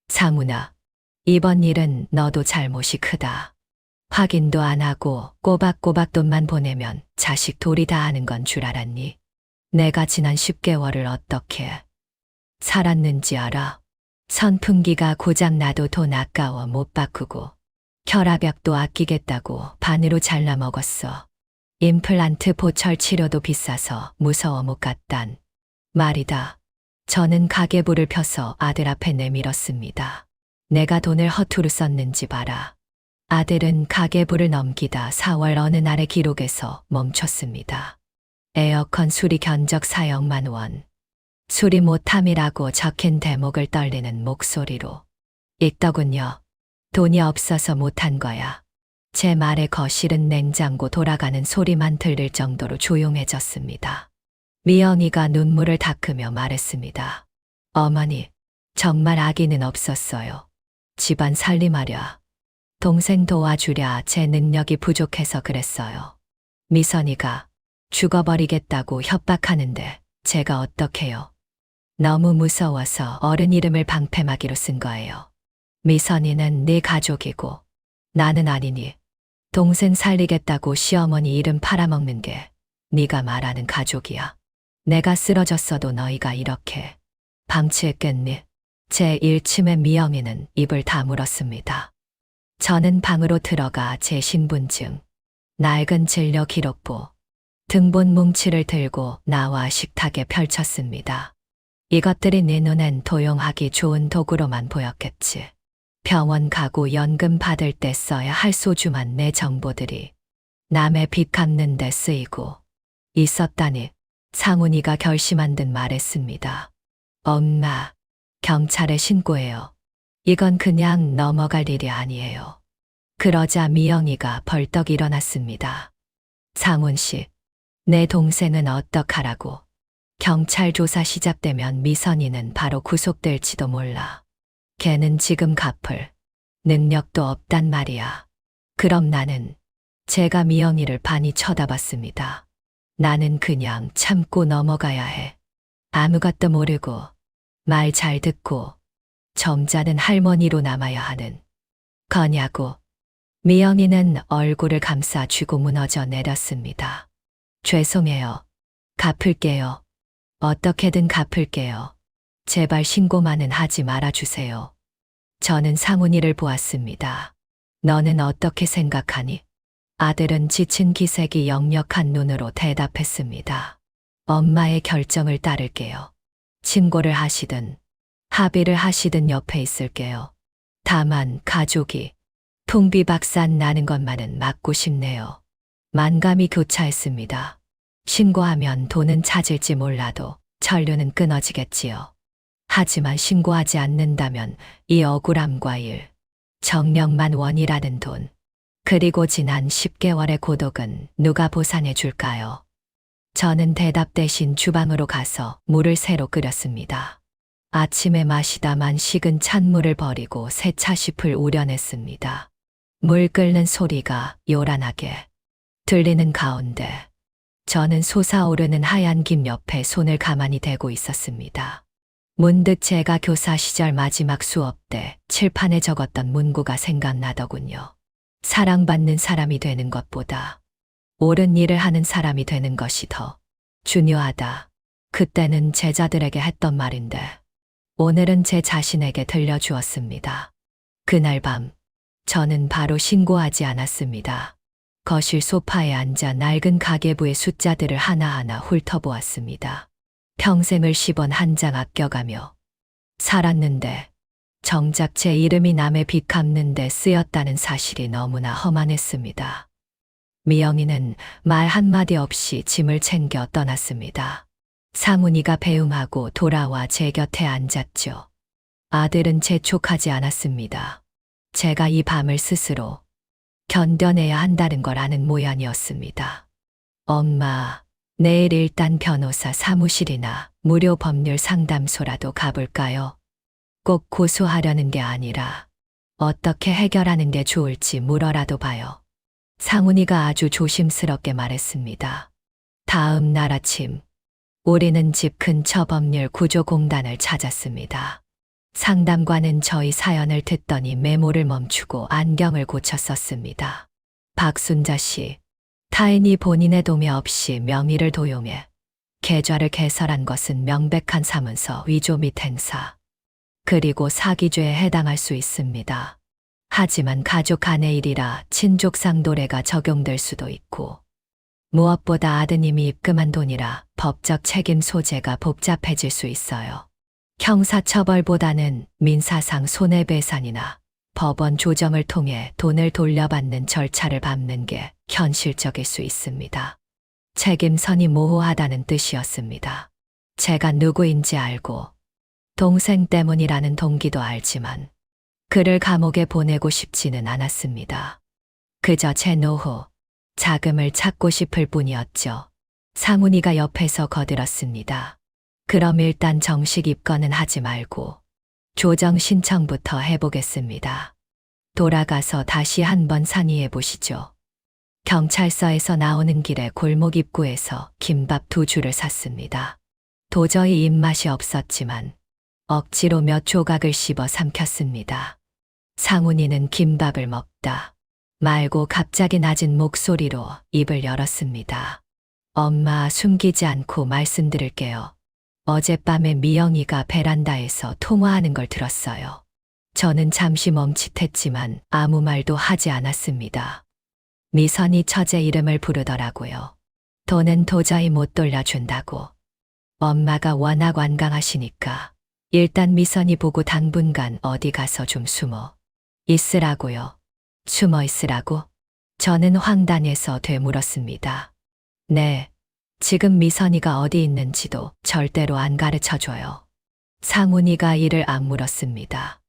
상훈아, 이번 일은 너도 잘못이 크다. 확인도 안 하고 꼬박꼬박 돈만 보내면 자식 돌이 다 하는 건 줄 알았니? 내가 지난 10개월을 어떻게 살았는지 알아? 선풍기가 고장나도 돈 아까워 못 바꾸고 혈압약도 아끼겠다고 반으로 잘라 먹었어. 임플란트 보철 치료도 비싸서 무서워 못 갔단 말이다. 저는 가계부를 펴서 아들 앞에 내밀었습니다. 내가 돈을 허투루 썼는지 봐라. 아들은 가계부를 넘기다 4월 어느 날의 기록에서 멈췄습니다. 에어컨 수리 견적 4억만 원. 수리 못함이라고 적힌 대목을 떨리는 목소리로 읽더군요. 돈이 없어서 못한 거야. 제 말에 거실은 냉장고 돌아가는 소리만 들릴 정도로 조용해졌습니다. 미영이가 눈물을 닦으며 말했습니다. 어머니, 정말 악의는 없었어요. 집안 살림하랴, 동생 도와주랴 제 능력이 부족해서 그랬어요. 미선이가 죽어버리겠다고 협박하는데 제가 어떡해요. 너무 무서워서 어른 이름을 방패막이로 쓴 거예요. 미선이는 네 가족이고 나는 아니니 동생 살리겠다고 시어머니 이름 팔아먹는 게 네가 말하는 가족이야. 내가 쓰러졌어도 너희가 이렇게 방치했겠니? 제 1침에 미영이는 입을 다물었습니다. 저는 방으로 들어가 제 신분증, 낡은 진료 기록부, 등본 뭉치를 들고 나와 식탁에 펼쳤습니다. 이것들이 내 눈엔 도용하기 좋은 도구로만 보였겠지. 병원 가고 연금 받을 때 써야 할 소중한 내 정보들이 남의 빚 갚는 데 쓰이고 있었다니 상훈이가 결심한 듯 말했습니다. 엄마, 경찰에 신고해요. 이건 그냥 넘어갈 일이 아니에요. 그러자 미영이가 벌떡 일어났습니다. 상훈 씨, 내 동생은 어떡하라고. 경찰 조사 시작되면 미선이는 바로 구속될지도 몰라. 걔는 지금 갚을 능력도 없단 말이야. 그럼 나는 제가 미영이를 반히 쳐다봤습니다. 나는 그냥 참고 넘어가야 해. 아무것도 모르고 말 잘 듣고 점잖은 할머니로 남아야 하는 거냐고. 미영이는 얼굴을 감싸쥐고 무너져 내렸습니다. 죄송해요. 갚을게요. 어떻게든 갚을게요. 제발 신고만은 하지 말아주세요. 저는 상훈이를 보았습니다. 너는 어떻게 생각하니? 아들은 지친 기색이 역력한 눈으로 대답했습니다. 엄마의 결정을 따를게요. 신고를 하시든 합의를 하시든 옆에 있을게요. 다만 가족이 풍비박산 나는 것만은 막고 싶네요. 만감이 교차했습니다. 신고하면 돈은 찾을지 몰라도 전류는 끊어지겠지요. 하지만 신고하지 않는다면 이 억울함과 일, 정력만 원이라는 돈, 그리고 지난 10개월의 고독은 누가 보상해 줄까요? 저는 대답 대신 주방으로 가서 물을 새로 끓였습니다. 아침에 마시다만 식은 찬물을 버리고 새 차심을 우려냈습니다. 물 끓는 소리가 요란하게 들리는 가운데 저는 솟아오르는 하얀 김 옆에 손을 가만히 대고 있었습니다. 문득 제가 교사 시절 마지막 수업 때 칠판에 적었던 문구가 생각나더군요. 사랑받는 사람이 되는 것보다 옳은 일을 하는 사람이 되는 것이 더 중요하다. 그때는 제자들에게 했던 말인데 오늘은 제 자신에게 들려주었습니다. 그날 밤 저는 바로 신고하지 않았습니다. 거실 소파에 앉아 낡은 가계부의 숫자들을 하나하나 훑어보았습니다. 평생을 10원 한 장 아껴가며 살았는데 정작 제 이름이 남의 빚 갚는 데 쓰였다는 사실이 너무나 허만했습니다. 미영이는 말 한마디 없이 짐을 챙겨 떠났습니다. 상훈이가 배웅하고 돌아와 제 곁에 앉았죠. 아들은 재촉하지 않았습니다. 제가 이 밤을 스스로 견뎌내야 한다는 걸 아는 모양이었습니다. 엄마, 내일 일단 변호사 사무실이나 무료 법률 상담소라도 가볼까요? 꼭 고소하려는 게 아니라 어떻게 해결하는 게 좋을지 물어라도 봐요. 상훈이가 아주 조심스럽게 말했습니다. 다음 날 아침, 우리는 집 근처 법률 구조공단을 찾았습니다. 상담관은 저희 사연을 듣더니 메모를 멈추고 안경을 고쳐 썼습니다. 박순자 씨, 타인이 본인의 도매 없이 명의를 도용해 계좌를 개설한 것은 명백한 사문서 위조 및 행사, 그리고 사기죄에 해당할 수 있습니다. 하지만 가족 간의 일이라 친족상도례가 적용될 수도 있고 무엇보다 아드님이 입금한 돈이라 법적 책임 소재가 복잡해질 수 있어요. 형사처벌보다는 민사상 손해배상이나 법원 조정을 통해 돈을 돌려받는 절차를 밟는 게 현실적일 수 있습니다. 책임선이 모호하다는 뜻이었습니다. 제가 누구인지 알고 동생 때문이라는 동기도 알지만 그를 감옥에 보내고 싶지는 않았습니다. 그저 제 노후, 자금을 찾고 싶을 뿐이었죠. 상훈이가 옆에서 거들었습니다. 그럼 일단 정식 입건은 하지 말고 조정 신청부터 해보겠습니다. 돌아가서 다시 한번 상의해 보시죠. 경찰서에서 나오는 길에 골목 입구에서 김밥 2줄을 샀습니다. 도저히 입맛이 없었지만 억지로 몇 조각을 씹어 삼켰습니다. 상훈이는 김밥을 먹다 말고 갑자기 낮은 목소리로 입을 열었습니다. 엄마, 숨기지 않고 말씀드릴게요. 어젯밤에 미영이가 베란다에서 통화하는 걸 들었어요. 저는 잠시 멈칫했지만 아무 말도 하지 않았습니다. 미선이 처제 이름을 부르더라고요. 돈은 도저히 못 돌려준다고. 엄마가 워낙 완강하시니까 일단 미선이 보고 당분간 어디 가서 좀 숨어 있으라고요. 숨어 있으라고? 저는 황당해서 되물었습니다. 네. 지금 미선이가 어디 있는지도 절대로 안 가르쳐줘요. 상훈이가 이를 악물었습니다.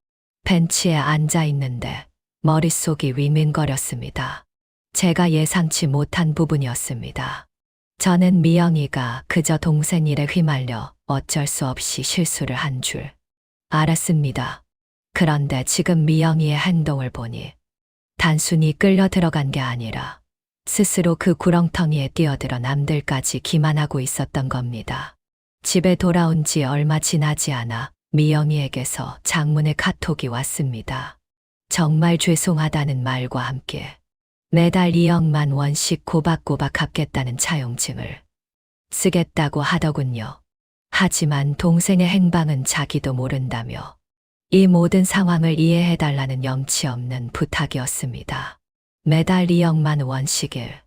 벤치에 앉아 있는데 머릿속이 위민거렸습니다. 제가 예상치 못한 부분이었습니다. 저는 미영이가 그저 동생 일에 휘말려 어쩔 수 없이 실수를 한 줄 알았습니다. 그런데 지금 미영이의 행동을 보니 단순히 끌려 들어간 게 아니라 스스로 그 구렁텅이에 뛰어들어 남들까지 기만하고 있었던 겁니다. 집에 돌아온 지 얼마 지나지 않아 미영이에게서 장문의 카톡이 왔습니다. 정말 죄송하다는 말과 함께 매달 2억만 원씩 꼬박꼬박 갚겠다는 차용증을 쓰겠다고 하더군요. 하지만 동생의 행방은 자기도 모른다며 이 모든 상황을 이해해달라는 염치 없는 부탁이었습니다. 매달 2억만 원씩일,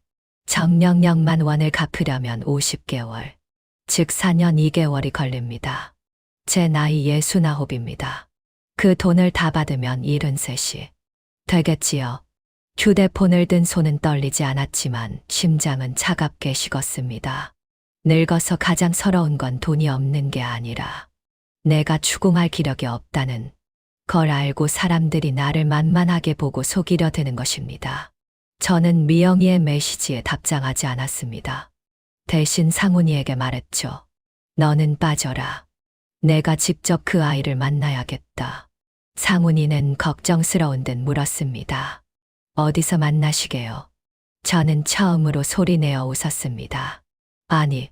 정령령만 원을 갚으려면 50개월, 즉 4년 2개월이 걸립니다. 제 나이 69입니다. 그 돈을 다 받으면 73이 되겠지요. 휴대폰을 든 손은 떨리지 않았지만 심장은 차갑게 식었습니다. 늙어서 가장 서러운 건 돈이 없는 게 아니라 내가 추궁할 기력이 없다는 걸 알고 사람들이 나를 만만하게 보고 속이려 드는 것입니다. 저는 미영이의 메시지에 답장하지 않았습니다. 대신 상훈이에게 말했죠. 너는 빠져라. 내가 직접 그 아이를 만나야겠다. 상훈이는 걱정스러운 듯 물었습니다. 어디서 만나시게요? 저는 처음으로 소리내어 웃었습니다. 아니,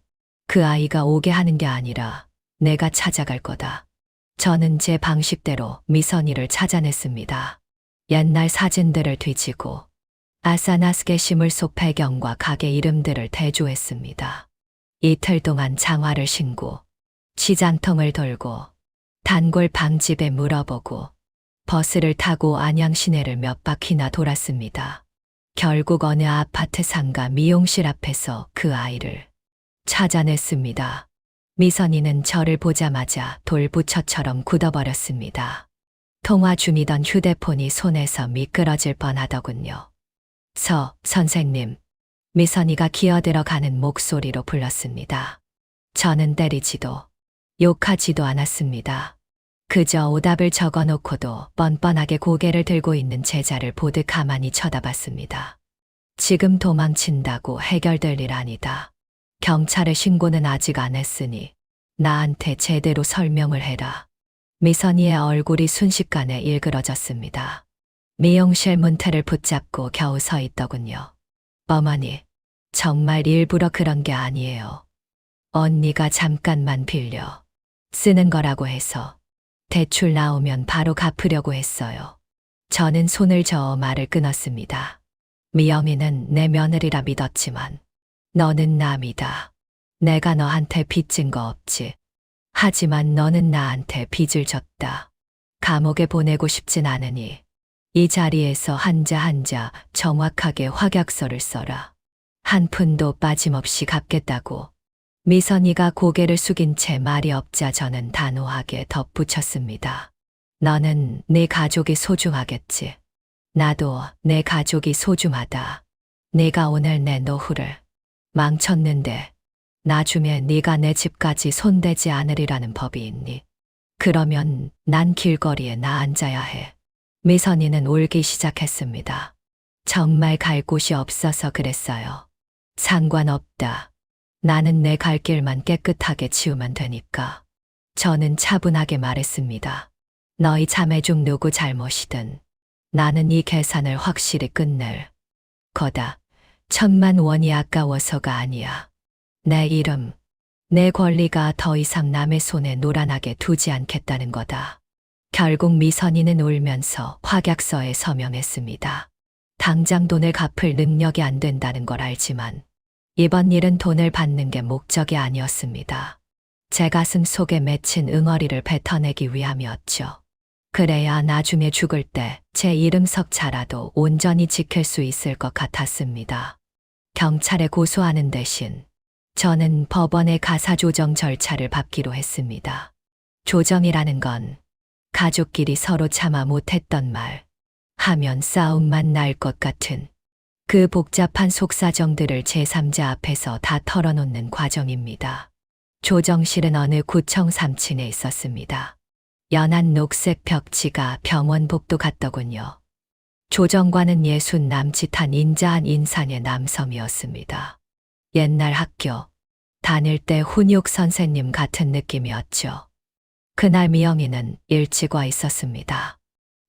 그 아이가 오게 하는 게 아니라 내가 찾아갈 거다. 저는 제 방식대로 미선이를 찾아냈습니다. 옛날 사진들을 뒤지고 아사나스 게시물 속 배경과 가게 이름들을 대조했습니다. 이틀 동안 장화를 신고 시장통을 돌고 단골 방집에 물어보고 버스를 타고 안양 시내를 몇 바퀴나 돌았습니다. 결국 어느 아파트 상가 미용실 앞에서 그 아이를 찾아냈습니다. 미선이는 저를 보자마자 돌부처처럼 굳어버렸습니다. 통화 중이던 휴대폰이 손에서 미끄러질 뻔하더군요. 선생님. 미선이가 기어들어가는 목소리로 불렀습니다. 저는 때리지도 욕하지도 않았습니다. 그저 오답을 적어놓고도 뻔뻔하게 고개를 들고 있는 제자를 보듯 가만히 쳐다봤습니다. 지금 도망친다고 해결될 일 아니다. 경찰에 신고는 아직 안 했으니 나한테 제대로 설명을 해라. 미선이의 얼굴이 순식간에 일그러졌습니다. 미용실 문태를 붙잡고 겨우 서 있더군요. 어머니, 정말 일부러 그런 게 아니에요. 언니가 잠깐만 빌려 쓰는 거라고 해서 대출 나오면 바로 갚으려고 했어요. 저는 손을 저어 말을 끊었습니다. 미영이는 내 며느리라 믿었지만 너는 남이다. 내가 너한테 빚진 거 없지. 하지만 너는 나한테 빚을 졌다. 감옥에 보내고 싶진 않으니 이 자리에서 한자 정확하게 확약서를 써라. 한 푼도 빠짐없이 갚겠다고. 미선이가 고개를 숙인 채 말이 없자 저는 단호하게 덧붙였습니다. 너는 네 가족이 소중하겠지. 나도 내 가족이 소중하다. 네가 오늘 내 노후를 망쳤는데 나중에 네가 내 집까지 손대지 않으리라는 법이 있니? 그러면 난 길거리에 나 앉아야 해. 미선이는 울기 시작했습니다. 정말 갈 곳이 없어서 그랬어요. 상관없다. 나는 내 갈 길만 깨끗하게 치우면 되니까. 저는 차분하게 말했습니다. 너희 자매 중 누구 잘못이든 나는 이 계산을 확실히 끝낼 거다. 1,000만 원이 아까워서가 아니야. 내 이름, 내 권리가 더 이상 남의 손에 노란하게 두지 않겠다는 거다. 결국 미선이는 울면서 확약서에 서명했습니다. 당장 돈을 갚을 능력이 안 된다는 걸 알지만 이번 일은 돈을 받는 게 목적이 아니었습니다. 제 가슴 속에 맺힌 응어리를 뱉어내기 위함이었죠. 그래야 나중에 죽을 때 제 이름 석자라도 온전히 지킬 수 있을 것 같았습니다. 경찰에 고소하는 대신 저는 법원의 가사조정 절차를 밟기로 했습니다. 조정이라는 건 가족끼리 서로 참아 못했던 말 하면 싸움만 날 것 같은 그 복잡한 속사정들을 제3자 앞에서 다 털어놓는 과정입니다. 조정실은 어느 구청 3층에 있었습니다. 연한 녹색 벽지가 병원 복도 같더군요. 조정관은 60 남짓한 인자한 인상의 남성이었습니다. 옛날 학교 다닐 때 훈육 선생님 같은 느낌이었죠. 그날 미영이는 일찍 와 있었습니다.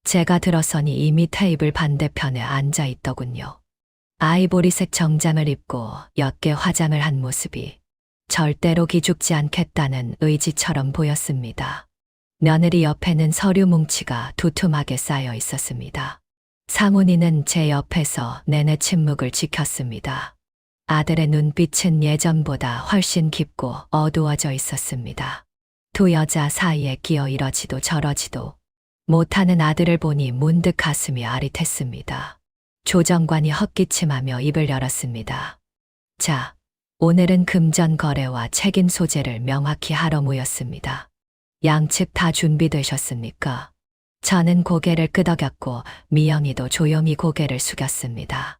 제가 들어서니 이미 테이블 반대편에 앉아 있더군요. 아이보리색 정장을 입고 옅게 화장을 한 모습이 절대로 기죽지 않겠다는 의지처럼 보였습니다. 며느리 옆에는 서류 뭉치가 두툼하게 쌓여 있었습니다. 상훈이는 제 옆에서 내내 침묵을 지켰습니다. 아들의 눈빛은 예전보다 훨씬 깊고 어두워져 있었습니다. 두 여자 사이에 끼어 이러지도 저러지도 못하는 아들을 보니 문득 가슴이 아릿했습니다. 조정관이 헛기침하며 입을 열었습니다. 자, 오늘은 금전 거래와 책임 소재를 명확히 하러 모였습니다. 양측 다 준비되셨습니까? 저는 고개를 끄덕였고 미영이도 조용히 고개를 숙였습니다.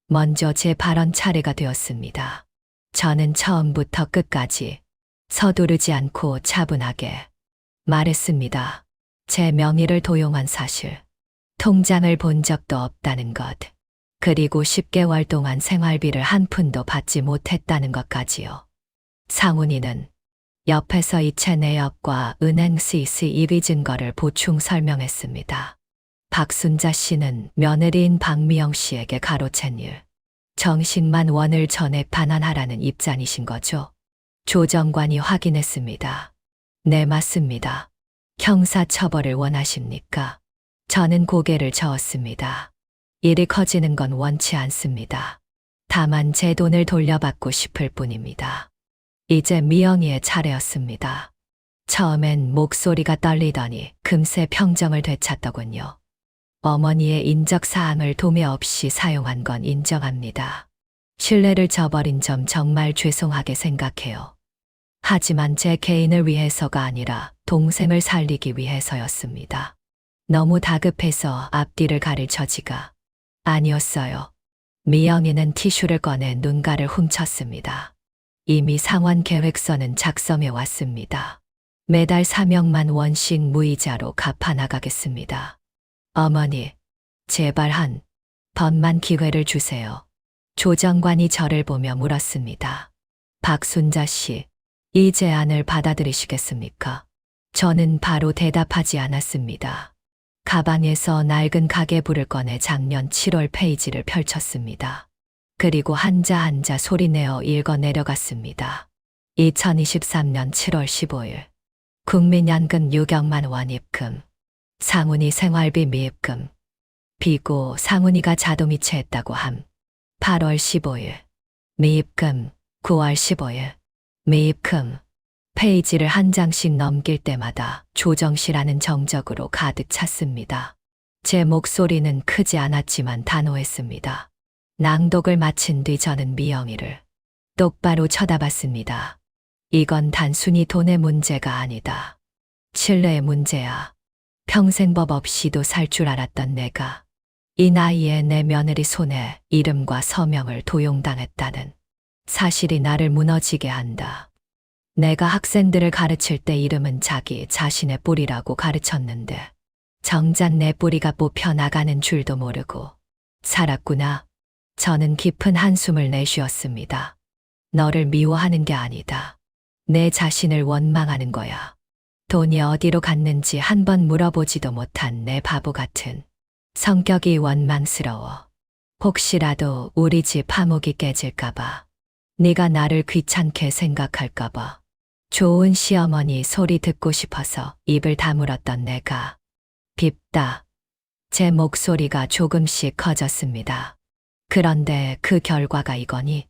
먼저 제 발언 차례가 되었습니다. 저는 처음부터 끝까지 서두르지 않고 차분하게 말했습니다. 제 명의를 도용한 사실, 통장을 본 적도 없다는 것, 그리고 10개월 동안 생활비를 한 푼도 받지 못했다는 것까지요. 상훈이는 옆에서 이체 내역과 은행 CCTV 증거를 보충 설명했습니다. 박순자 씨는 며느리인 박미영 씨에게 가로챈 일, 정식만 원을 전액 반환하라는 입장이신 거죠? 조정관이 확인했습니다. 네, 맞습니다. 형사처벌을 원하십니까? 저는 고개를 저었습니다. 일이 커지는 건 원치 않습니다. 다만 제 돈을 돌려받고 싶을 뿐입니다. 이제 미영이의 차례였습니다. 처음엔 목소리가 떨리더니 금세 평정을 되찾더군요. 어머니의 인적사항을 도매 없이 사용한 건 인정합니다. 신뢰를 저버린 점 정말 죄송하게 생각해요. 하지만 제 개인을 위해서가 아니라 동생을 살리기 위해서였습니다. 너무 다급해서 앞뒤를 가릴 처지가 아니었어요. 미영이는 티슈를 꺼내 눈가를 훔쳤습니다. 이미 상환 계획서는 작성해 왔습니다. 매달 4명만 원씩 무이자로 갚아 나가겠습니다. 어머니, 제발 한 번만 기회를 주세요. 조정관이 저를 보며 물었습니다. 박순자 씨, 이 제안을 받아들이시겠습니까? 저는 바로 대답하지 않았습니다. 가방에서 낡은 가계부를 꺼내 작년 7월 페이지를 펼쳤습니다. 그리고 한자 한자 소리내어 읽어 내려갔습니다. 2023년 7월 15일. 국민연금 6억만 원 입금. 상훈이 생활비 미입금. 비고 상훈이가 자동이체했다고 함. 8월 15일. 미입금. 9월 15일. 미입금. 페이지를 한 장씩 넘길 때마다 조정씨라는 정적으로 가득 찼습니다. 제 목소리는 크지 않았지만 단호했습니다. 낭독을 마친 뒤 저는 미영이를 똑바로 쳐다봤습니다. 이건 단순히 돈의 문제가 아니다. 신뢰의 문제야. 평생 법 없이도 살 줄 알았던 내가 이 나이에 내 며느리 손에 이름과 서명을 도용당했다는 사실이 나를 무너지게 한다. 내가 학생들을 가르칠 때 이름은 자기 자신의 뿌리라고 가르쳤는데 정작 내 뿌리가 뽑혀 나가는 줄도 모르고 살았구나. 저는 깊은 한숨을 내쉬었습니다. 너를 미워하는 게 아니다. 내 자신을 원망하는 거야. 돈이 어디로 갔는지 한 번 물어보지도 못한 내 바보 같은 성격이 원망스러워. 혹시라도 우리 집 화목이 깨질까봐. 네가 나를 귀찮게 생각할까봐. 좋은 시어머니 소리 듣고 싶어서 입을 다물었던 내가 밉다. 제 목소리가 조금씩 커졌습니다. 그런데 그 결과가 이거니?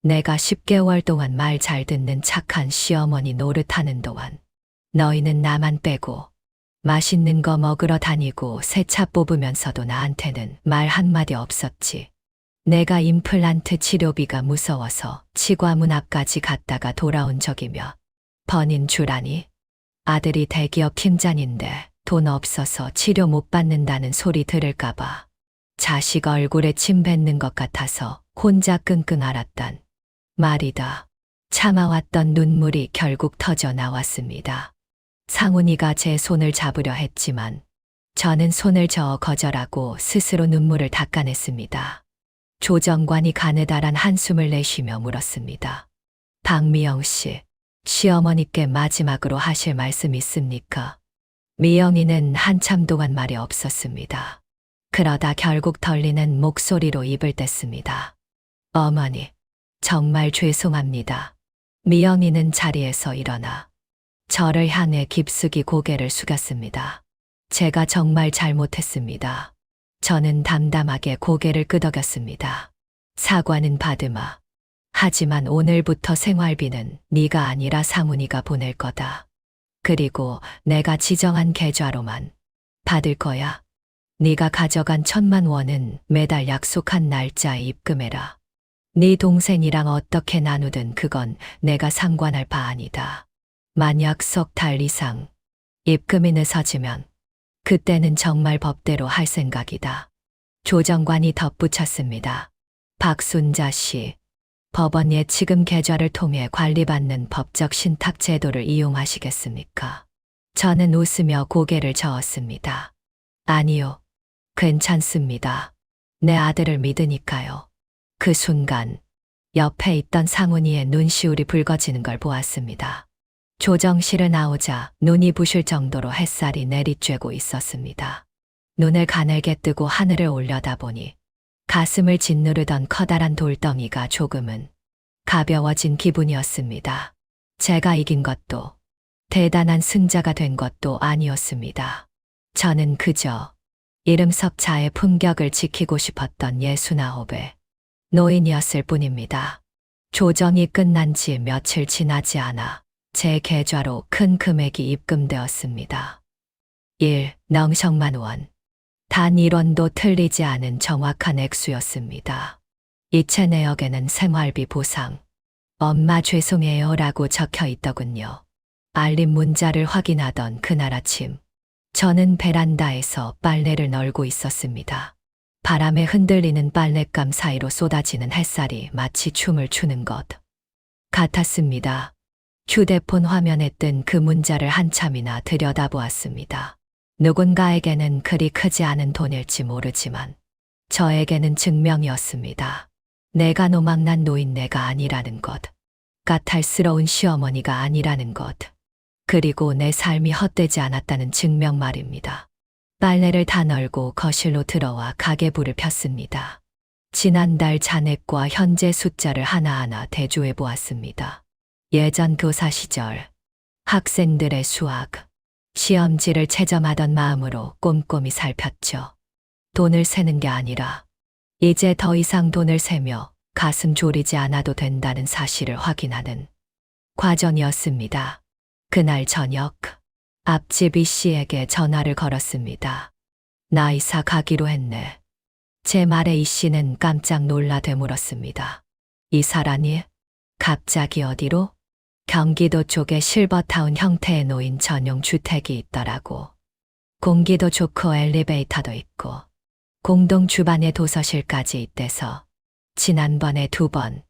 내가 10개월 동안 말 잘 듣는 착한 시어머니 노릇하는 동안 너희는 나만 빼고 맛있는 거 먹으러 다니고 새 차 뽑으면서도 나한테는 말 한마디 없었지. 내가 임플란트 치료비가 무서워서 치과문 앞까지 갔다가 돌아온 적이 몇 번인 줄 아니? 아들이 대기업 팀장인데 돈 없어서 치료 못 받는다는 소리 들을까봐 자식 얼굴에 침 뱉는 것 같아서 혼자 끙끙 앓았단 말이다. 참아왔던 눈물이 결국 터져 나왔습니다. 상훈이가 제 손을 잡으려 했지만 저는 손을 저어 거절하고 스스로 눈물을 닦아냈습니다. 조정관이 가느다란 한숨을 내쉬며 물었습니다. 박미영 씨, 시어머니께 마지막으로 하실 말씀 있습니까? 미영이는 한참 동안 말이 없었습니다. 그러다 결국 떨리는 목소리로 입을 뗐습니다. 어머니, 정말 죄송합니다. 미영이는 자리에서 일어나 저를 향해 깊숙이 고개를 숙였습니다. 제가 정말 잘못했습니다. 저는 담담하게 고개를 끄덕였습니다. 사과는 받으마. 하지만 오늘부터 생활비는 네가 아니라 상훈이가 보낼 거다. 그리고 내가 지정한 계좌로만 받을 거야. 네가 가져간 1,000만 원은 매달 약속한 날짜에 입금해라. 네 동생이랑 어떻게 나누든 그건 내가 상관할 바 아니다. 만약 석 달 이상 입금이 늦어지면 그때는 정말 법대로 할 생각이다. 조정관이 덧붙였습니다. 박순자 씨, 법원 예치금 계좌를 통해 관리받는 법적 신탁 제도를 이용하시겠습니까? 저는 웃으며 고개를 저었습니다. 아니요, 괜찮습니다. 내 아들을 믿으니까요. 그 순간 옆에 있던 상훈이의 눈시울이 붉어지는 걸 보았습니다. 조정실을 나오자 눈이 부실 정도로 햇살이 내리쬐고 있었습니다. 눈을 가늘게 뜨고 하늘을 올려다보니 가슴을 짓누르던 커다란 돌덩이가 조금은 가벼워진 기분이었습니다. 제가 이긴 것도 대단한 승자가 된 것도 아니었습니다. 저는 그저 이름섭자의 품격을 지키고 싶었던 69의 노인이었을 뿐입니다. 조정이 끝난 지 며칠 지나지 않아 제 계좌로 큰 금액이 입금되었습니다. 1,000만 원. 단 1원도 틀리지 않은 정확한 액수였습니다. 이체 내역에는 생활비 보상, 엄마 죄송해요 라고 적혀 있더군요. 알림 문자를 확인하던 그날 아침, 저는 베란다에서 빨래를 널고 있었습니다. 바람에 흔들리는 빨랫감 사이로 쏟아지는 햇살이 마치 춤을 추는 것 같았습니다. 휴대폰 화면에 뜬 그 문자를 한참이나 들여다보았습니다. 누군가에게는 그리 크지 않은 돈일지 모르지만 저에게는 증명이었습니다. 내가 노망난 노인네가 아니라는 것, 까탈스러운 시어머니가 아니라는 것, 그리고 내 삶이 헛되지 않았다는 증명 말입니다. 빨래를 다 널고 거실로 들어와 가계부를 폈습니다. 지난달 잔액과 현재 숫자를 하나하나 대조해 보았습니다. 예전 교사 시절 학생들의 수학, 시험지를 채점하던 마음으로 꼼꼼히 살폈죠. 돈을 세는 게 아니라 이제 더 이상 돈을 세며 가슴 졸이지 않아도 된다는 사실을 확인하는 과정이었습니다. 그날 저녁, 앞집 이 씨에게 전화를 걸었습니다. 나 이사 가기로 했네. 제 말에 이 씨는 깜짝 놀라 되물었습니다. 이사라니? 갑자기 어디로? 경기도 쪽에 실버타운 형태의 노인 전용 주택이 있더라고. 공기도 좋고 엘리베이터도 있고 공동 주방에 도서실까지 있대서 지난번에 2번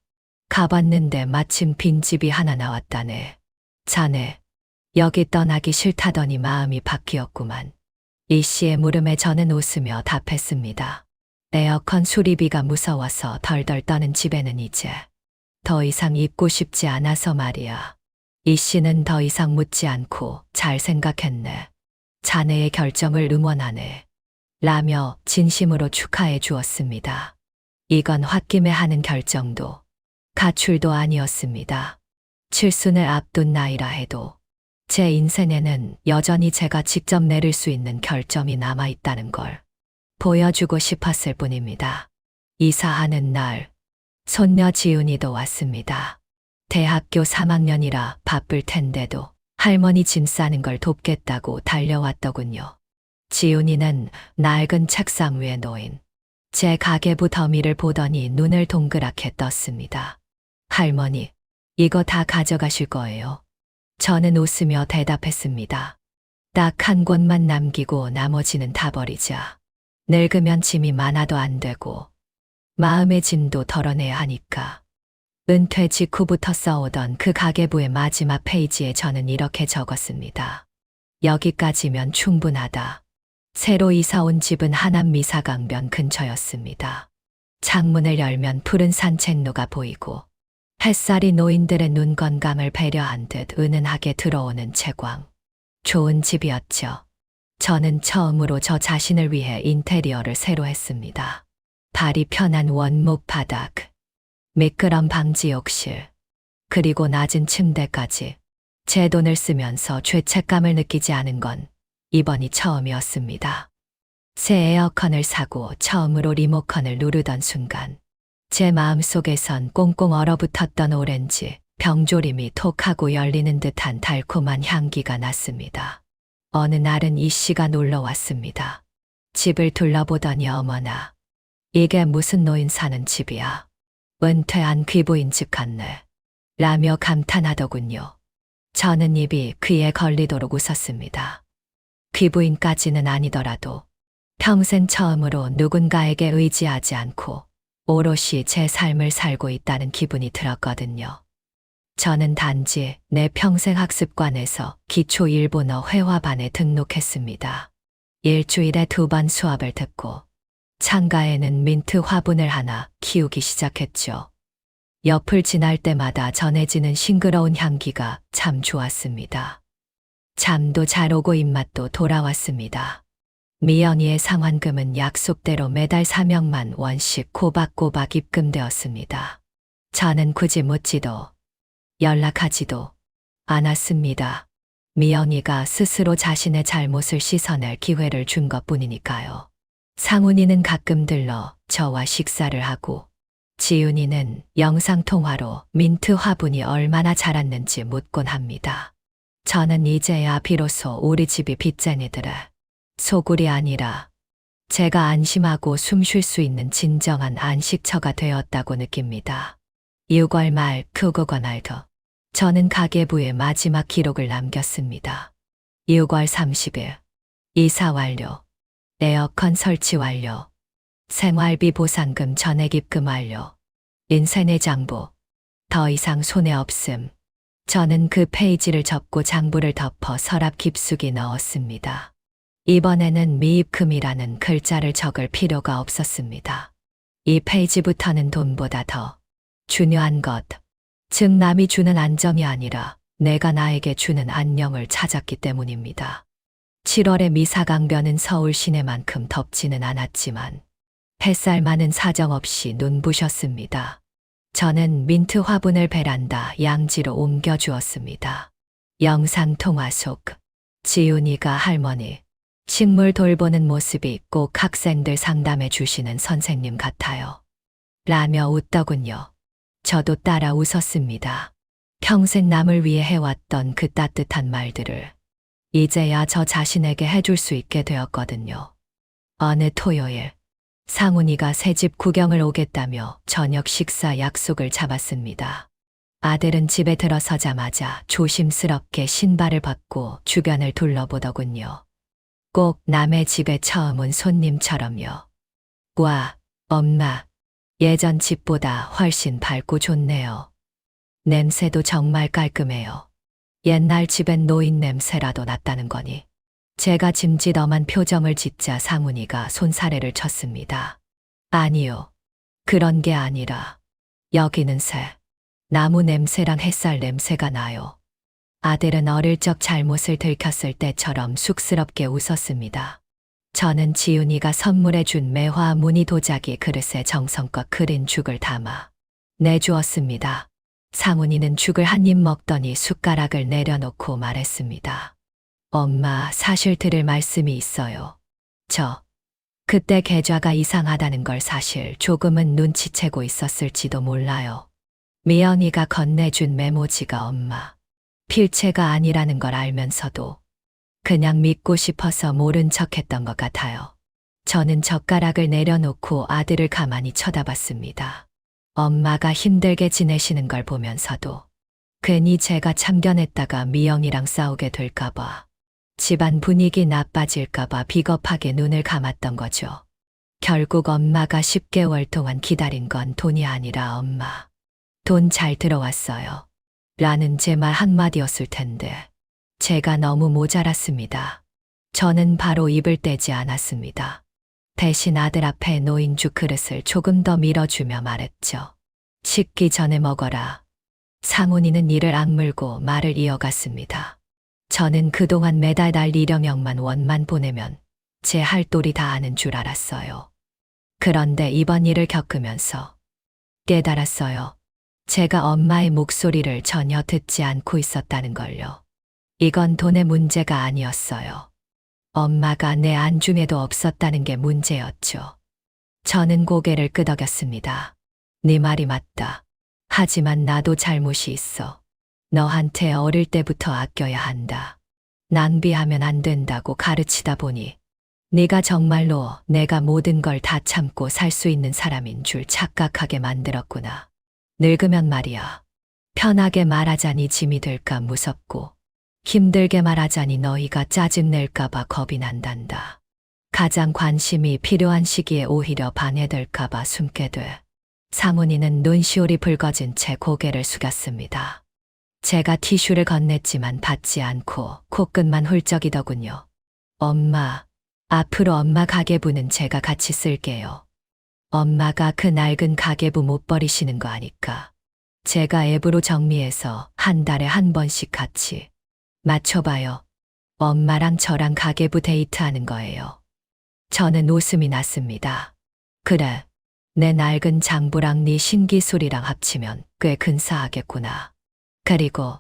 가봤는데 마침 빈집이 하나 나왔다네. 자네 여기 떠나기 싫다더니 마음이 바뀌었구만. 이 씨의 물음에 저는 웃으며 답했습니다. 에어컨 수리비가 무서워서 덜덜 떠는 집에는 이제 더 이상 있고 싶지 않아서 말이야. 이 씨는 더 이상 묻지 않고 잘 생각했네. 자네의 결정을 응원하네. 라며 진심으로 축하해 주었습니다. 이건 홧김에 하는 결정도 가출도 아니었습니다. 칠순을 앞둔 나이라 해도 제 인생에는 여전히 제가 직접 내릴 수 있는 결점이 남아있다는 걸 보여주고 싶었을 뿐입니다. 이사하는 날, 손녀 지훈이도 왔습니다. 대학교 3학년이라 바쁠 텐데도 할머니 짐 싸는 걸 돕겠다고 달려왔더군요. 지훈이는 낡은 책상 위에 놓인 제 가계부 더미를 보더니 눈을 동그랗게 떴습니다. 할머니, 이거 다 가져가실 거예요? 저는 웃으며 대답했습니다. 딱 한 권만 남기고 나머지는 다 버리자. 늙으면 짐이 많아도 안 되고 마음의 짐도 덜어내야 하니까. 은퇴 직후부터 써오던 그 가계부의 마지막 페이지에 저는 이렇게 적었습니다. 여기까지면 충분하다. 새로 이사 온 집은 하남 미사강변 근처였습니다. 창문을 열면 푸른 산책로가 보이고 햇살이 노인들의 눈 건강을 배려한 듯 은은하게 들어오는 채광. 좋은 집이었죠. 저는 처음으로 저 자신을 위해 인테리어를 새로 했습니다. 발이 편한 원목 바닥, 미끄럼 방지 욕실, 그리고 낮은 침대까지 제 돈을 쓰면서 죄책감을 느끼지 않은 건 이번이 처음이었습니다. 새 에어컨을 사고 처음으로 리모컨을 누르던 순간 제 마음속에선 꽁꽁 얼어붙었던 오렌지 병조림이 톡 하고 열리는 듯한 달콤한 향기가 났습니다. 어느 날은 이 씨가 놀러 왔습니다. 집을 둘러보더니 어머나, 이게 무슨 노인 사는 집이야. 은퇴한 귀부인 집 같네. 라며 감탄하더군요. 저는 입이 귀에 걸리도록 웃었습니다. 귀부인까지는 아니더라도 평생 처음으로 누군가에게 의지하지 않고 오롯이 제 삶을 살고 있다는 기분이 들었거든요. 저는 단지 내 평생 학습관에서 기초 일본어 회화반에 등록했습니다. 일주일에 2번 수업을 듣고 창가에는 민트 화분을 하나 키우기 시작했죠. 옆을 지날 때마다 전해지는 싱그러운 향기가 참 좋았습니다. 잠도 잘 오고 입맛도 돌아왔습니다. 미연이의 상환금은 약속대로 매달 4명만 원씩 꼬박꼬박 입금되었습니다. 저는 굳이 묻지도 연락하지도 않았습니다. 미연이가 스스로 자신의 잘못을 씻어낼 기회를 준 것뿐이니까요. 상훈이는 가끔 들러 저와 식사를 하고 지윤이는 영상통화로 민트 화분이 얼마나 자랐는지 묻곤 합니다. 저는 이제야 비로소 우리 집이 빚쟁이들의 소굴이 아니라 제가 안심하고 숨 쉴 수 있는 진정한 안식처가 되었다고 느낍니다. 6월 말 그거가 날도 저는 가계부에 마지막 기록을 남겼습니다. 6월 30일 이사 완료, 에어컨 설치 완료, 생활비 보상금 전액 입금 완료, 인쇄내 장부, 더 이상 손해 없음. 저는 그 페이지를 접고 장부를 덮어 서랍 깊숙이 넣었습니다. 이번에는 미입금이라는 글자를 적을 필요가 없었습니다. 이 페이지부터는 돈보다 더 중요한 것, 즉 남이 주는 안정이 아니라 내가 나에게 주는 안녕을 찾았기 때문입니다. 7월의 미사강변은 서울 시내만큼 덥지는 않았지만 햇살 많은 사정없이 눈부셨습니다. 저는 민트 화분을 베란다 양지로 옮겨주었습니다. 영상통화 속 지훈이가 할머니, 식물 돌보는 모습이 꼭 학생들 상담해 주시는 선생님 같아요. 라며 웃더군요. 저도 따라 웃었습니다. 평생 남을 위해 해왔던 그 따뜻한 말들을 이제야 저 자신에게 해줄 수 있게 되었거든요. 어느 토요일, 상훈이가 새집 구경을 오겠다며 저녁 식사 약속을 잡았습니다. 아들은 집에 들어서자마자 조심스럽게 신발을 벗고 주변을 둘러보더군요. 꼭 남의 집에 처음 온 손님처럼요. 와, 엄마, 예전 집보다 훨씬 밝고 좋네요. 냄새도 정말 깔끔해요. 옛날 집엔 노인 냄새라도 났다는 거니. 제가 짐짓엄한 표정을 짓자 상훈이가 손사래를 쳤습니다. 아니요. 그런 게 아니라 여기는 새, 나무 냄새랑 햇살 냄새가 나요. 아들은 어릴 적 잘못을 들켰을 때처럼 쑥스럽게 웃었습니다. 저는 지훈이가 선물해 준 매화 무늬 도자기 그릇에 정성껏 그린 죽을 담아 내주었습니다. 상훈이는 죽을 한 입 먹더니 숟가락을 내려놓고 말했습니다. 엄마, 사실 드릴 말씀이 있어요. 그때 계좌가 이상하다는 걸 사실 조금은 눈치채고 있었을지도 몰라요. 미연이가 건네준 메모지가 엄마 필체가 아니라는 걸 알면서도 그냥 믿고 싶어서 모른 척했던 것 같아요. 저는 젓가락을 내려놓고 아들을 가만히 쳐다봤습니다. 엄마가 힘들게 지내시는 걸 보면서도 괜히 제가 참견했다가 미영이랑 싸우게 될까봐, 집안 분위기 나빠질까봐 비겁하게 눈을 감았던 거죠. 결국 엄마가 10개월 동안 기다린 건 돈이 아니라 엄마, 돈 잘 들어왔어요. 라는 제 말 한마디였을 텐데 제가 너무 모자랐습니다. 저는 바로 입을 떼지 않았습니다. 대신 아들 앞에 놓인 죽 그릇을 조금 더 밀어주며 말했죠. 식기 전에 먹어라. 상훈이는 이를 악물고 말을 이어갔습니다. 저는 그동안 매달 날 1여명만 원만 보내면 제 할 도리 다 아는 줄 알았어요. 그런데 이번 일을 겪으면서 깨달았어요. 제가 엄마의 목소리를 전혀 듣지 않고 있었다는 걸요. 이건 돈의 문제가 아니었어요. 엄마가 내 안중에도 없었다는 게 문제였죠. 저는 고개를 끄덕였습니다. 네 말이 맞다. 하지만 나도 잘못이 있어. 너한테 어릴 때부터 아껴야 한다. 낭비하면 안 된다고 가르치다 보니 네가 정말로 내가 모든 걸 다 참고 살 수 있는 사람인 줄 착각하게 만들었구나. 늙으면 말이야. 편하게 말하자니 짐이 될까 무섭고 힘들게 말하자니 너희가 짜증낼까봐 겁이 난단다. 가장 관심이 필요한 시기에 오히려 방해될까봐 숨게 돼. 사문이는 눈시울이 붉어진 채 고개를 숙였습니다. 제가 티슈를 건넸지만 받지 않고 코끝만 훌쩍이더군요. 엄마, 앞으로 엄마 가계부는 제가 같이 쓸게요. 엄마가 그 낡은 가계부 못 버리시는 거 아니까. 제가 앱으로 정리해서 한 달에 한 번씩 같이 맞춰봐요. 엄마랑 저랑 가계부 데이트하는 거예요. 저는 웃음이 났습니다. 그래, 내 낡은 장부랑 네 신기술이랑 합치면 꽤 근사하겠구나. 그리고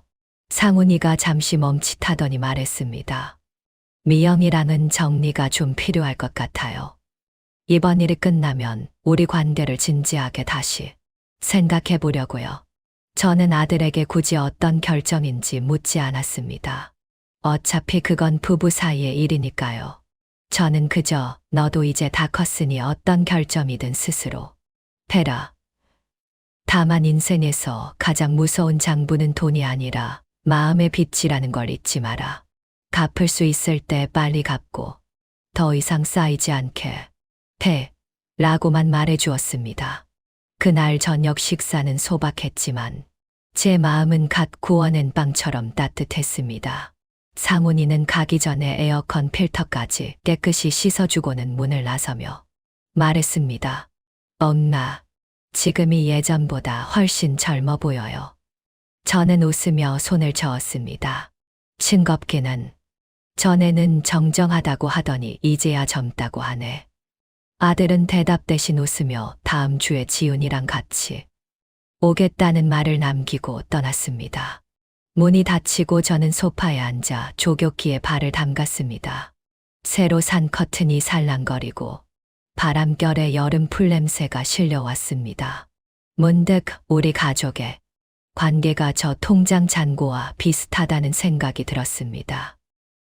상훈이가 잠시 멈칫하더니 말했습니다. 미영이랑은 정리가 좀 필요할 것 같아요. 이번 일이 끝나면 우리 관계를 진지하게 다시 생각해 보려고요. 저는 아들에게 굳이 어떤 결정인지 묻지 않았습니다. 어차피 그건 부부 사이의 일이니까요. 저는 그저 너도 이제 다 컸으니 어떤 결정이든 스스로 해라. 다만 인생에서 가장 무서운 장부는 돈이 아니라 마음의 빚이라는 걸 잊지 마라. 갚을 수 있을 때 빨리 갚고 더 이상 쌓이지 않게 해 라고만 말해 주었습니다. 그날 저녁 식사는 소박했지만 제 마음은 갓 구워낸 빵처럼 따뜻했습니다. 상훈이는 가기 전에 에어컨 필터까지 깨끗이 씻어주고는 문을 나서며 말했습니다. 엄마, 지금이 예전보다 훨씬 젊어 보여요. 저는 웃으며 손을 저었습니다. 싱겁기는 전에는 정정하다고 하더니 이제야 젊다고 하네. 아들은 대답 대신 웃으며 다음 주에 지훈이랑 같이 오겠다는 말을 남기고 떠났습니다. 문이 닫히고 저는 소파에 앉아 조교기에 발을 담갔습니다. 새로 산 커튼이 살랑거리고 바람결에 여름 풀냄새가 실려왔습니다. 문득 우리 가족의 관계가 저 통장 잔고와 비슷하다는 생각이 들었습니다.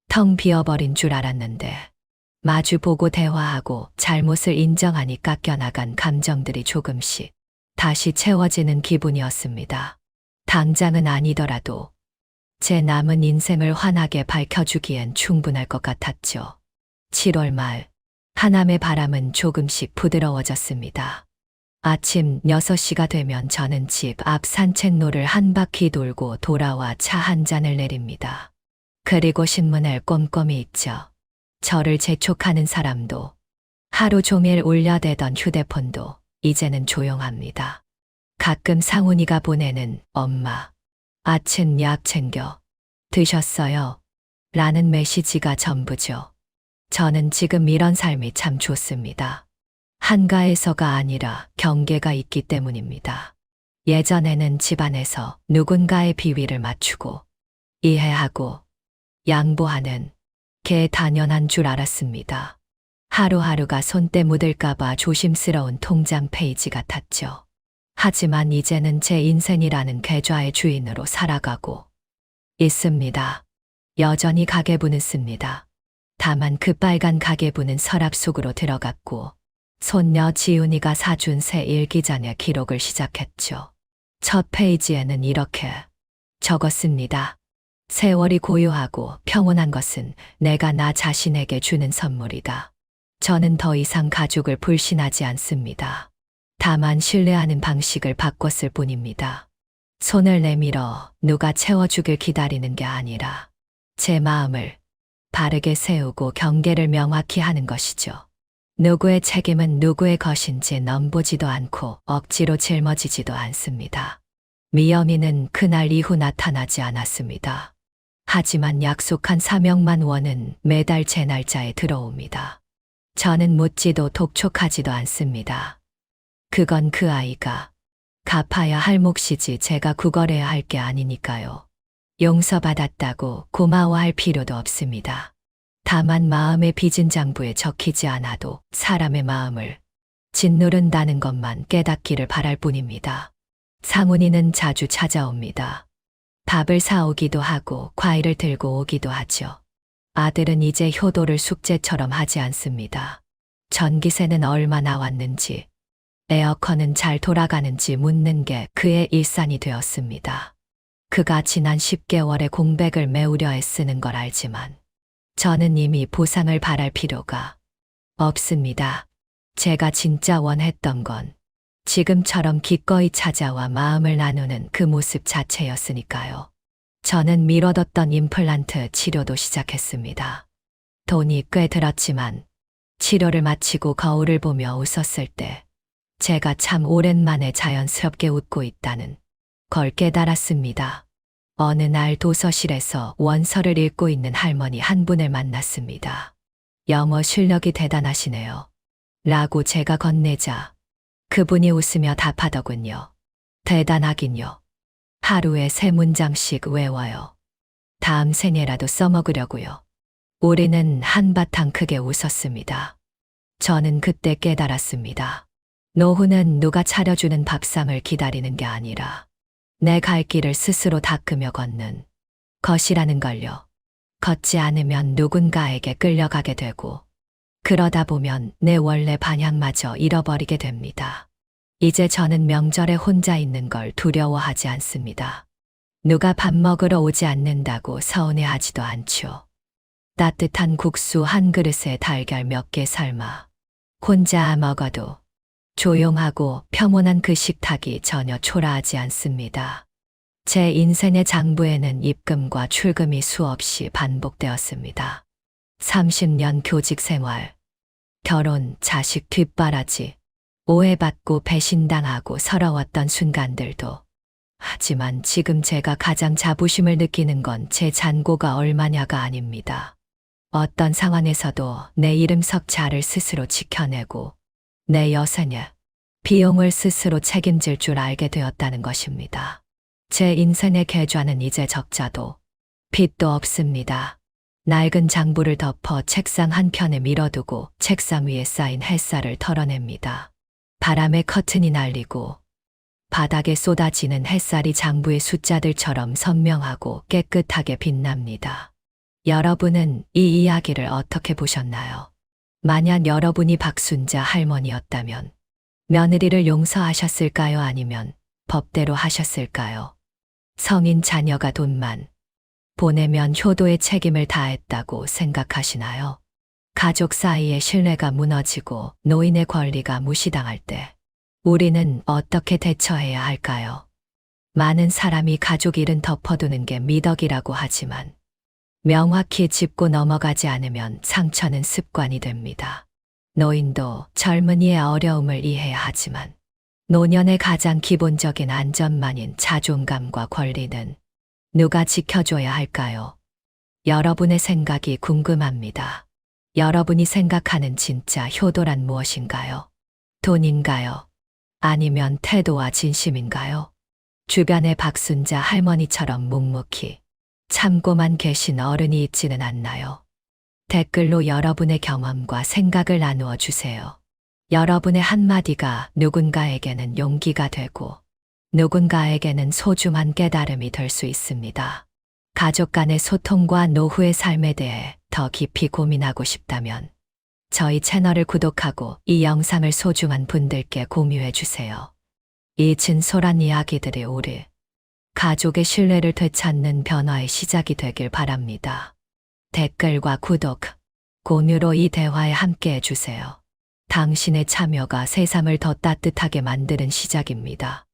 텅 비어버린 줄 알았는데 마주보고 대화하고 잘못을 인정하니 깎여나간 감정들이 조금씩 다시 채워지는 기분이었습니다. 당장은 아니더라도 제 남은 인생을 환하게 밝혀주기엔 충분할 것 같았죠. 7월 말 하남의 바람은 조금씩 부드러워졌습니다. 아침 6시가 되면 저는 집 앞 산책로를 한 바퀴 돌고 돌아와 차 한 잔을 내립니다. 그리고 신문을 꼼꼼히 읽죠. 저를 재촉하는 사람도 하루 종일 울려대던 휴대폰도 이제는 조용합니다. 가끔 상훈이가 보내는 엄마, 아침 약 챙겨 드셨어요? 라는 메시지가 전부죠. 저는 지금 이런 삶이 참 좋습니다. 한가해서가 아니라 경계가 있기 때문입니다. 예전에는 집안에서 누군가의 비위를 맞추고 이해하고 양보하는 게 당연한 줄 알았습니다. 하루하루가 손때 묻을까봐 조심스러운 통장 페이지 같았죠. 하지만 이제는 제 인생이라는 계좌의 주인으로 살아가고 있습니다. 여전히 가계부는 씁니다. 다만 그 빨간 가계부는 서랍 속으로 들어갔고 손녀 지훈이가 사준 새 일기장의 기록을 시작했죠. 첫 페이지에는 이렇게 적었습니다. 세월이 고요하고 평온한 것은 내가 나 자신에게 주는 선물이다. 저는 더 이상 가족을 불신하지 않습니다. 다만 신뢰하는 방식을 바꿨을 뿐입니다. 손을 내밀어 누가 채워주길 기다리는 게 아니라 제 마음을 바르게 세우고 경계를 명확히 하는 것이죠. 누구의 책임은 누구의 것인지 넘보지도 않고 억지로 짊어지지도 않습니다. 미여미는 그날 이후 나타나지 않았습니다. 하지만 약속한 사명만 원은 매달 제 날짜에 들어옵니다. 저는 묻지도 독촉하지도 않습니다. 그건 그 아이가 갚아야 할 몫이지 제가 구걸해야 할 게 아니니까요. 용서받았다고 고마워할 필요도 없습니다. 다만 마음의 빚은 장부에 적히지 않아도 사람의 마음을 짓누른다는 것만 깨닫기를 바랄 뿐입니다. 상훈이는 자주 찾아옵니다. 밥을 사오기도 하고 과일을 들고 오기도 하죠. 아들은 이제 효도를 숙제처럼 하지 않습니다. 전기세는 얼마 나왔는지, 에어컨은 잘 돌아가는지 묻는 게 그의 일상이 되었습니다. 그가 지난 10개월의 공백을 메우려 애쓰는 걸 알지만 저는 이미 보상을 바랄 필요가 없습니다. 제가 진짜 원했던 건 지금처럼 기꺼이 찾아와 마음을 나누는 그 모습 자체였으니까요. 저는 미뤄뒀던 임플란트 치료도 시작했습니다. 돈이 꽤 들었지만 치료를 마치고 거울을 보며 웃었을 때 제가 참 오랜만에 자연스럽게 웃고 있다는 걸 깨달았습니다. 어느 날 도서실에서 원서를 읽고 있는 할머니 한 분을 만났습니다. 영어 실력이 대단하시네요. 라고 제가 건네자 그분이 웃으며 답하더군요. 대단하긴요. 하루에 3문장씩 외워요. 다음 생에라도 써먹으려고요. 우리는 한바탕 크게 웃었습니다. 저는 그때 깨달았습니다. 노후는 누가 차려주는 밥상을 기다리는 게 아니라 내 갈 길을 스스로 닦으며 걷는 것이라는 걸요. 걷지 않으면 누군가에게 끌려가게 되고 그러다 보면 내 원래 방향마저 잃어버리게 됩니다. 이제 저는 명절에 혼자 있는 걸 두려워하지 않습니다. 누가 밥 먹으러 오지 않는다고 서운해하지도 않죠. 따뜻한 국수 한 그릇에 달걀 몇 개 삶아 혼자 먹어도 조용하고 평온한 그 식탁이 전혀 초라하지 않습니다. 제 인생의 장부에는 입금과 출금이 수없이 반복되었습니다. 30년 교직 생활, 결혼, 자식 뒷바라지, 오해받고 배신당하고 서러웠던 순간들도. 하지만 지금 제가 가장 자부심을 느끼는 건 제 잔고가 얼마냐가 아닙니다. 어떤 상황에서도 내 이름 석자를 스스로 지켜내고 내 여생의 비용을 스스로 책임질 줄 알게 되었다는 것입니다. 제 인생의 계좌는 이제 적자도 빚도 없습니다. 낡은 장부를 덮어 책상 한켠에 밀어두고 책상 위에 쌓인 햇살을 털어냅니다. 바람에 커튼이 날리고 바닥에 쏟아지는 햇살이 장부의 숫자들처럼 선명하고 깨끗하게 빛납니다. 여러분은 이 이야기를 어떻게 보셨나요? 만약 여러분이 박순자 할머니였다면 며느리를 용서하셨을까요? 아니면 법대로 하셨을까요? 성인 자녀가 돈만 보내면 효도의 책임을 다했다고 생각하시나요? 가족 사이의 신뢰가 무너지고 노인의 권리가 무시당할 때 우리는 어떻게 대처해야 할까요? 많은 사람이 가족 일은 덮어두는 게 미덕이라고 하지만 명확히 짚고 넘어가지 않으면 상처는 습관이 됩니다. 노인도 젊은이의 어려움을 이해해야 하지만 노년의 가장 기본적인 안전망인 자존감과 권리는 누가 지켜줘야 할까요? 여러분의 생각이 궁금합니다. 여러분이 생각하는 진짜 효도란 무엇인가요? 돈인가요? 아니면 태도와 진심인가요? 주변에 박순자 할머니처럼 묵묵히 참고만 계신 어른이 있지는 않나요? 댓글로 여러분의 경험과 생각을 나누어 주세요. 여러분의 한마디가 누군가에게는 용기가 되고 누군가에게는 소중한 깨달음이 될 수 있습니다. 가족 간의 소통과 노후의 삶에 대해 더 깊이 고민하고 싶다면 저희 채널을 구독하고 이 영상을 소중한 분들께 공유해 주세요. 이 진솔한 이야기들이 우리 가족의 신뢰를 되찾는 변화의 시작이 되길 바랍니다. 댓글과 구독, 공유로 이 대화에 함께 해주세요. 당신의 참여가 세상을 더 따뜻하게 만드는 시작입니다.